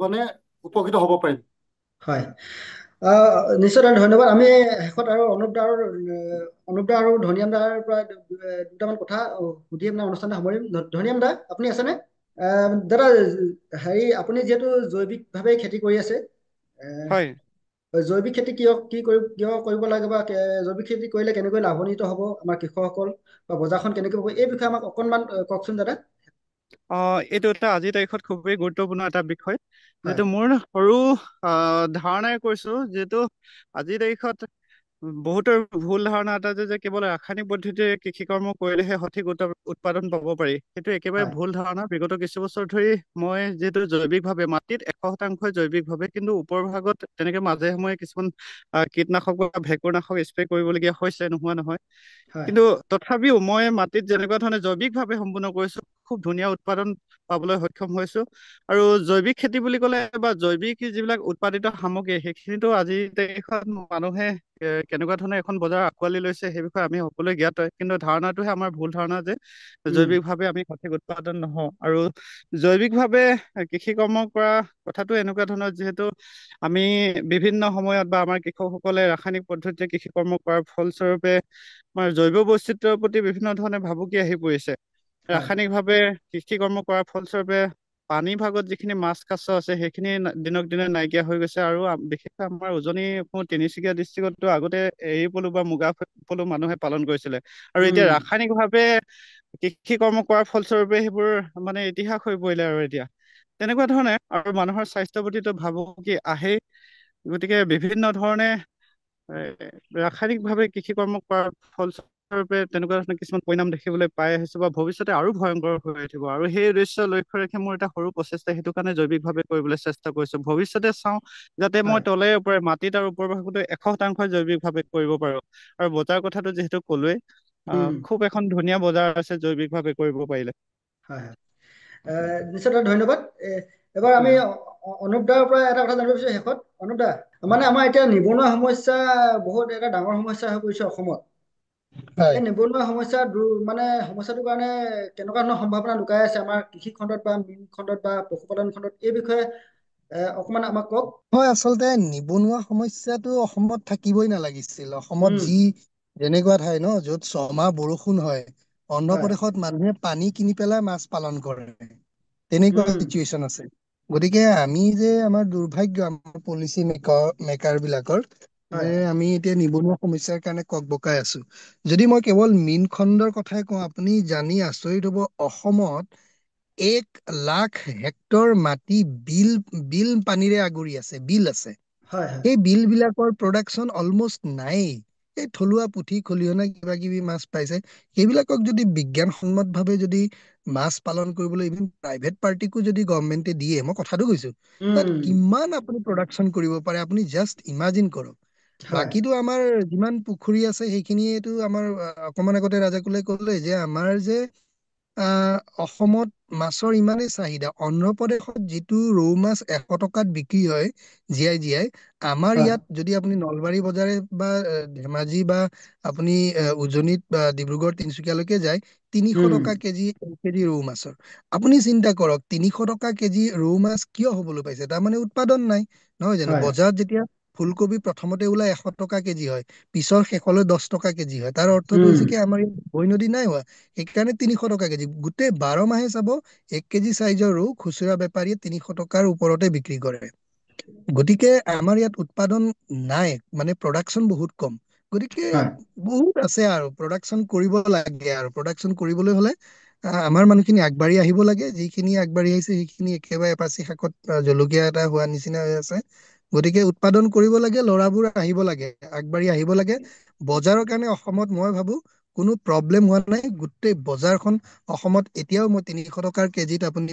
মানে উপকৃত হ'ব পাৰিম। হয় নিশ্চয় ধন্যবাদ। আমি শেষত আৰু অনুপ দা আৰু ধনিৰাম দাৰ পৰা দুটামান কথা সুধি আপোনাৰ অনুষ্ঠানটো সামৰিম। ধনিৰাম দা, আপুনি আছেনে? দাদা, হেৰি, আপুনি যিহেতু জৈৱিকভাৱে খেতি কৰি আছে, হয়। জৈৱিক খেতি কিয় কৰিব লাগে, বা জৈৱিক খেতি কৰিলে কেনেকৈ লাভান্বিত হ'ব আমাৰ কৃষকসকল, বা বজাৰখন কেনেকৈ হ'ব, এই বিষয়ে আমাক অকণমান কওকচোন দাদা। এইটো এটা আজিৰ তাৰিখত খুবেই গুৰুত্বপূৰ্ণ এটা বিষয়, হয় যিহেতু মোৰ সৰু ধাৰণাৰে কৈছো, যিহেতু আজিৰ তাৰিখত বহুতৰ ভুল ধাৰণা এটা যে কেৱল ৰাসায়নিক পদ্ধতিৰে কৃষি কৰ্ম কৰিলেহে সঠিক উৎপাদন পাব পাৰি, সেইটো একেবাৰে হয় ভুল ধাৰণা। বিগত কিছু বছৰ ধৰি মই যিহেতু জৈৱিকভাৱে, মাটিত 100% জৈৱিকভাৱে, কিন্তু ওপৰ ভাগত তেনেকে মাজে সময়ে কিছুমান কীটনাশক বা ভেঁকুৰনাশক স্প্ৰে কৰিবলগীয়া হৈছে, নোহোৱা নহয়। হয় কিন্তু তথাপিও মই মাটিত যেনেকুৱা ধৰণে জৈৱিকভাৱে সম্পূৰ্ণ কৰিছো, খুব ধুনীয়া উৎপাদন পাবলৈ সক্ষম হৈছো। আৰু জৈৱিক খেতি বুলি ক'লে, বা জৈৱিক যিবিলাক উৎপাদিত সামগ্ৰী, সেইখিনিতো আজিৰ তাৰিখত মানুহে কেনেকুৱা ধৰণে এখন বজাৰ আঁকোৱালি লৈছে, সেই বিষয়ে আমি সকলোৱে জ্ঞাত হয়। কিন্তু ধাৰণাটোহে আমাৰ ভুল ধাৰণা, যে উম, জৈৱিকভাৱে আমি সঠিক উৎপাদন নহওঁ। আৰু জৈৱিকভাৱে কৃষি কৰ্ম কৰা কথাটো এনেকুৱা ধৰণৰ, যিহেতু আমি বিভিন্ন সময়ত, বা আমাৰ কৃষকসকলে ৰাসায়নিক পদ্ধতিৰে কৃষি কৰ্ম কৰাৰ ফলস্বৰূপে আমাৰ জৈৱ বৈচিত্ৰ্যৰ প্ৰতি বিভিন্ন ধৰণে ভাবুকি আহি পৰিছে। হয় ৰাসায়নিকভাৱে কৃষি কৰ্ম কৰাৰ ফলস্বৰূপে পানী ভাগত যিখিনি মাছ কাছ আছে, সেইখিনি দিনক দিনে নাইকিয়া হৈ গৈছে। আৰু বিশেষকৈ আমাৰ উজনি তিনিচুকীয়া ডিষ্ট্ৰিক্টতো আগতে এৰী পলু বা মুগা পলু মানুহে পালন কৰিছিলে, আৰু এতিয়া উম, ৰাসায়নিকভাৱে কৃষি কৰ্ম কৰাৰ ফলস্বৰূপে সেইবোৰ মানে ইতিহাস হৈ পৰিলে। আৰু এতিয়া তেনেকুৱা ধৰণে আৰু মানুহৰ স্বাস্থ্যৰ প্ৰতিটো ভাবুকি আহেই। গতিকে বিভিন্ন ধৰণে ৰাসায়নিকভাৱে কৃষি কৰ্ম কৰাৰ ফলস্বৰূপে তেনেকুৱা ধৰণৰ কিছুমান পৰিণাম দেখিবলৈ পাই আহিছো, বা ভৱিষ্যতে আৰু ভয়ংকৰ হৈ উঠিব। আৰু সেই উদ্দেশ্য লক্ষ্য ৰাখি মোৰ এটা সৰু প্ৰচেষ্টা, সেইটো কাৰণে জৈৱিকভাৱে কৰিবলৈ চেষ্টা কৰিছো। ভৱিষ্যতে চাওঁ যাতে মই হয় তলে ওপৰে, মাটিত আৰু ওপৰ ভাগতো 100% জৈৱিকভাৱে কৰিব পাৰো। আৰু বজাৰ কথাটো যিহেতু ক'লোৱেই, উম, খুব এখন ধুনীয়া বজাৰ আছে জৈৱিকভাৱে কৰিব পাৰিলে। হয় হয় নিশ্চয় ধন্যবাদ। এবাৰ আমি হয় অনুপ দাৰ পৰা এটা কথা জানিব বিচাৰো শেষত। অনুপ দা, মানে আমাৰ এতিয়া নিবনুৱা সমস্যা বহুত এটা ডাঙৰ সমস্যা হৈ পৰিছে অসমত। হয় এই নিবনুৱা সমস্যাটোৰ কাৰণে কেনেকুৱা ধৰণৰ সম্ভাৱনা লুকাই আছে আমাৰ কৃষি খণ্ডত, বা মীন খণ্ডত, বা পশুপালন খণ্ডত, এই বিষয়ে অকমান আমাক কওক। হয়, আচলতে নিবনুৱা সমস্যাটো অসমত থাকিবই নালাগিছিল। অসমত উম, যেনেকুৱা ঠাই ন, য'ত 6 মাহ বৰষুণ হয়, হয় অন্ধ্ৰপ্ৰদেশত মানুহে পানী কিনি পেলাই মাছ পালন কৰে, তেনেকুৱা উম, চিটুৱেশ্যন আছে। গতিকে আমি যে আমাৰ দুৰ্ভাগ্য, আমাৰ পলিচি মেকাৰ বিলাকৰ, যে হয় আমি এতিয়া নিবনুৱা সমস্যাৰ কাৰণে ককবকাই আছো। যদি মই কেৱল মীন খণ্ডৰ কথাই কওঁ, আপুনি জানি আচৰিত হ'ব, অসমত 1 লাখ হেক্টৰ মাটি বিল পানীৰে আগুৰি আছে, বিল আছে। হয় হয় সেই বিল বিলাকৰ প্ৰডাকশ্যন অলমষ্ট নায়েই। এই থলুৱা পুঠি খলিহনা কিবা কিবি মাছ পাইছে, সেইবিলাকক যদি বিজ্ঞানসন্মত ভাৱে যদি মাছ পালন কৰিবলৈ ইভেন প্ৰাইভেট পাৰ্টিকো যদি গভৰ্ণমেণ্টে দিয়ে, মই কথাটো কৈছো, তাত উম, কিমান আপুনি প্ৰডাকশ্যন কৰিব পাৰে, আপুনি জাষ্ট ইমাজিন কৰক। হয় বাকীটো আমাৰ যিমান পুখুৰী আছে, সেইখিনিয়েটো আমাৰ অকমান আগতে ৰাজাকুলে ক'লে যে আমাৰ যে অসমত মাছৰ ইমানেই চাহিদা, অন্ধ্ৰপ্ৰদেশত যিটো ৰৌ মাছ 100 টকাত বিক্ৰী হয় জীয়াই জীয়াই, আমাৰ হয় ইয়াত যদি আপুনি নলবাৰী বজাৰে বা ধেমাজি, বা আপুনি উজনিত বা ডিব্ৰুগড় তিনচুকীয়ালৈকে যায়, 300 উম, টকা কেজি 1 কেজি ৰৌ মাছৰ। আপুনি চিন্তা কৰক, 300 টকা কেজি ৰৌ মাছ কিয় হবলৈ পাইছে? তাৰমানে উৎপাদন নাই, নহয় জানো? হয় বজাৰত যেতিয়া ফুলকবি প্ৰথমতে ওলাই 100 টকা কেজি হয়, পিছৰ শেষলৈ 10 টকা কেজি হয়, তাৰ অৰ্থটো উম, হৈছে কি আমাৰ ইয়াত বৈ নদী নাই হোৱা, সেইকাৰণে 300 টকা কেজি। গোটেই 12 মাহে চাব, 1 কেজি চাইজৰ ৰৌ খুচুৰা বেপাৰীয়ে 300 টকাৰ ওপৰতে বিক্ৰী কৰে। গতিকে আমাৰ ইয়াত উৎপাদন নাই, মানে প্ৰডাকশ্যন বহুত কম। গতিকে হয় বহুত আছে আৰু প্ৰডাকশ্যন কৰিব লাগে, আৰু প্ৰডাকশ্যন কৰিবলৈ হলে আমাৰ মানুহখিনি আগবাঢ়ি আহিব লাগে। যিখিনি আগবাঢ়ি আহিছে, সেইখিনি একেবাৰে এপাচি শাকত জলকীয়া এটা হোৱা নিচিনা হৈ আছে। গতিকে উৎপাদন কৰিব লাগে, ল'ৰাবোৰ আহিব লাগে, আগবাঢ়ি আহিব লাগে। বজাৰৰ কাৰণে অসমত মই ভাবো কোনো প্ৰব্লেম হোৱা নাই। গোটেই বজাৰখন অসমত এতিয়াও, মই 300 টকাৰ কেজিত আপুনি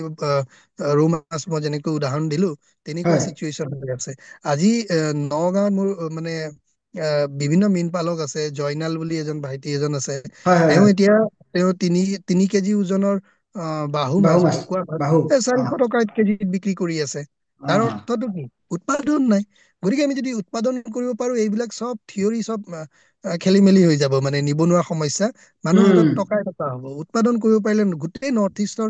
ৰৌ মাছ, মই যেনেকৈ উদাহৰণ দিলো, তেনেকুৱা হয় চিটুৱেশ্যন হৈ আছে। আজি নগাঁৱত মোৰ মানে বিভিন্ন মীন পালক আছে, জয়নাল বুলি এজন ভাইটি এজন আছে। হয় হয় তেওঁ হয় এতিয়া তেওঁ 3 কেজি ওজনৰ বাহু বাহু মাছ মাছ ভকুৱা মাছ বাহু 400 টকা কেজিত বিক্ৰী কৰি আছে। তাৰ অৰ্থটো কি? উৎপাদন নাই। গতিকে আমি যদি উৎপাদন কৰিব পাৰো, এইবিলাক চব থিয়ৰি চব খেলি মেলি হৈ যাব, মানে নিবনুৱা সমস্যা। মানুহৰ হাতত টকাই টকা হ'ব। উৎপাদন কৰিব পাৰিলে গোটেই নৰ্থ ইষ্টৰ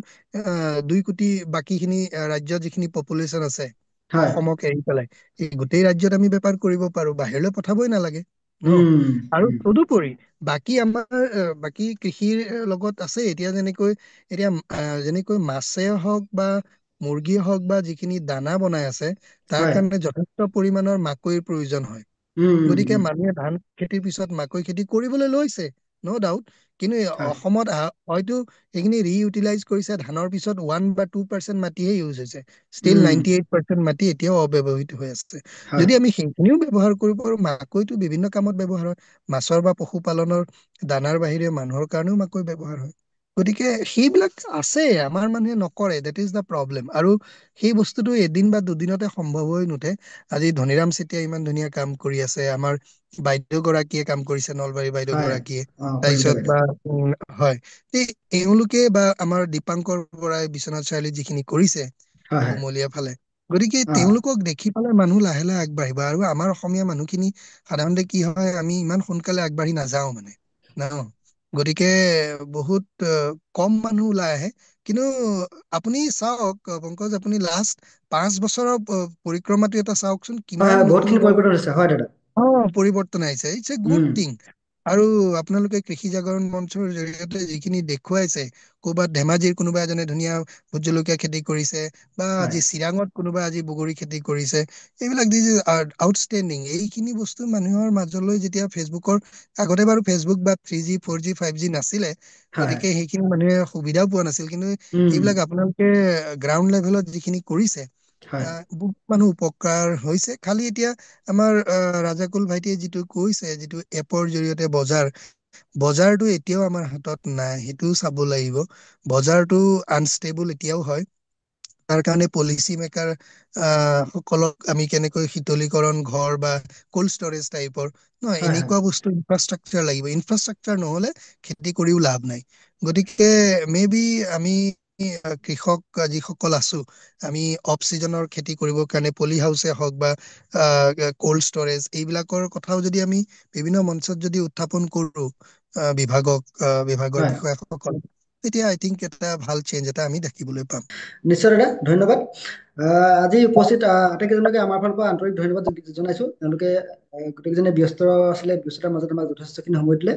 2 কোটি বাকীখিনি ৰাজ্যত যিখিনি পপুলেশ্যন আছে হয় অসমক এৰি পেলাই, এই গোটেই ৰাজ্যত আমি বেপাৰ কৰিব পাৰো, বাহিৰলৈ পঠাবই নালাগে ন। আৰু তদুপৰি বাকী আমাৰ বাকী কৃষিৰ লগত আছে। এতিয়া যেনেকৈ মাছে হওক বা মুৰ্গীয়ে হওক বা যিখিনি দানা বনাই আছে, তাৰ হয় কাৰণে যথেষ্ট পৰিমাণৰ মাকৈৰ প্ৰয়োজন হয়। গতিকে মানুহে ধান খেতিৰ পিছত মাকৈ খেতি কৰিবলৈ লৈছে, ন' ডাউট। কিন্তু হয় অসমত হয়তো সেইখিনি ৰিইউটিলাইজ কৰিছে। ধানৰ পিছত 1 বা 2% মাটিহে ইউজ হৈছে। ষ্টিল 98% মাটি এতিয়াও অব্যৱহৃত হৈ আছে। হয় যদি আমি সেইখিনিও ব্যৱহাৰ কৰিব পাৰো, মাকৈটো বিভিন্ন কামত ব্যৱহাৰ হয়। মাছৰ বা পশুপালনৰ দানাৰ বাহিৰে মানুহৰ কাৰণেও মাকৈ ব্যৱহাৰ হয়। গতিকে সেইবিলাক আছে, আমাৰ মানুহে নকৰে। That is the problem. আৰু সেই বস্তুটো এদিন বা দুদিনতে সম্ভৱ হৈ নুঠে। আজি ধনীৰাম চেতিয়াই ইমান ধুনীয়া কাম কৰি আছে, আমাৰ বাইদেউ গৰাকীয়ে কাম কৰিছে, নলবাৰী বাইদেউ হয় গৰাকীয়ে। পৰিণীতা তাৰপিছত বাইদেউ বা হয়, এওঁলোকে বা আমাৰ দীপাংকৰ বৰাই বিশ্বনাথ চাৰিআলিত যিখিনি কৰিছে হয় হয় কুমলীয়া ফালে, গতিকে অ তেওঁলোকক দেখি পেলাই মানুহ লাহে লাহে আগবাঢ়িব। আৰু আমাৰ অসমীয়া মানুহখিনি সাধাৰণতে কি হয়, আমি ইমান সোনকালে আগবাঢ়ি নাযাও মানে ন। গতিকে বহুত কম মানুহ ওলাই আহে। কিন্তু আপুনি চাওক পংকজ, আপুনি লাষ্ট 5 বছৰৰ পৰিক্ৰমাটো এটা চাওকচোন, হয় কিমান হয় নতুন বহুতখিনি পৰিৱৰ্তন হৈছে হয় দাদা পৰিৱৰ্তন আহিছে। It's a good thing. আৰু আপোনালোকে কৃষি জাগৰণ মঞ্চৰ জৰিয়তে যিখিনি দেখুৱাইছে, ক'ৰবাত ধেমাজিৰ কোনোবা এজনে ধুনীয়া ভোট জলকীয়া খেতি কৰিছে, বা হয় আজি চিৰাঙত কোনোবা আজি বগৰী খেতি কৰিছে, এইবিলাক দিছ ইজ আউটষ্টেণ্ডিং। এইখিনি বস্তু মানুহৰ মাজলৈ যেতিয়া ফেচবুকৰ, আগতে বাৰু ফেচবুক বা 3G 4G 5G নাছিলে, হয় গতিকে সেইখিনি মানুহে সুবিধাও পোৱা নাছিল। কিন্তু উম এইবিলাক আপোনালোকে গ্ৰাউণ্ড লেভেলত যিখিনি কৰিছে, হয় বহুত মানুহ উপকাৰ হৈছে। খালি এতিয়া আমাৰ ৰাজাকুল ভাইটিয়ে যিটো কৈছে, যিটো এপৰ জৰিয়তে বজাৰটো এতিয়াও আমাৰ হাতত নাই, সেইটোও চাব লাগিব। বজাৰটো আনষ্টেবল এতিয়াও হয়। তাৰ কাৰণে পলিচি মেকাৰ সকলক আমি কেনেকৈ শীতলীকৰণ ঘৰ বা কোল্ড ষ্টৰেজ টাইপৰ নহয়, হয় হয় এনেকুৱা বস্তু ইনফ্ৰাষ্ট্ৰাকচাৰ লাগিব। ইনফ্ৰাষ্ট্ৰাকচাৰ নহলে খেতি কৰিও লাভ নাই। গতিকে মে বি আমি কৃষক যিসকল আছো, আমি অফ চিজনৰ খেতি কৰিবৰ কাৰণে পলি হাউচে হওক বা কোল্ড ষ্টৰেজ, এইবিলাকৰ কথাও যদি আমি বিভিন্ন মঞ্চত যদি উত্থাপন কৰো বিভাগৰ হয় বিষয়াসকল, তেতিয়া আই থিংক এটা ভাল চেঞ্জ এটা আমি দেখিবলৈ পাম। নিশ্চয় দাদা, ধন্যবাদ। আজি উপস্থিত আটাইকেইজনকে আমাৰ ফালৰ পৰা আন্তৰিক ধন্যবাদ জনাইছো। তেওঁলোকে গোটেইকেইজনে ব্যস্ত আছিলে, ব্যস্ততাৰ মাজত আমাক যথেষ্টখিনি সময় দিলে।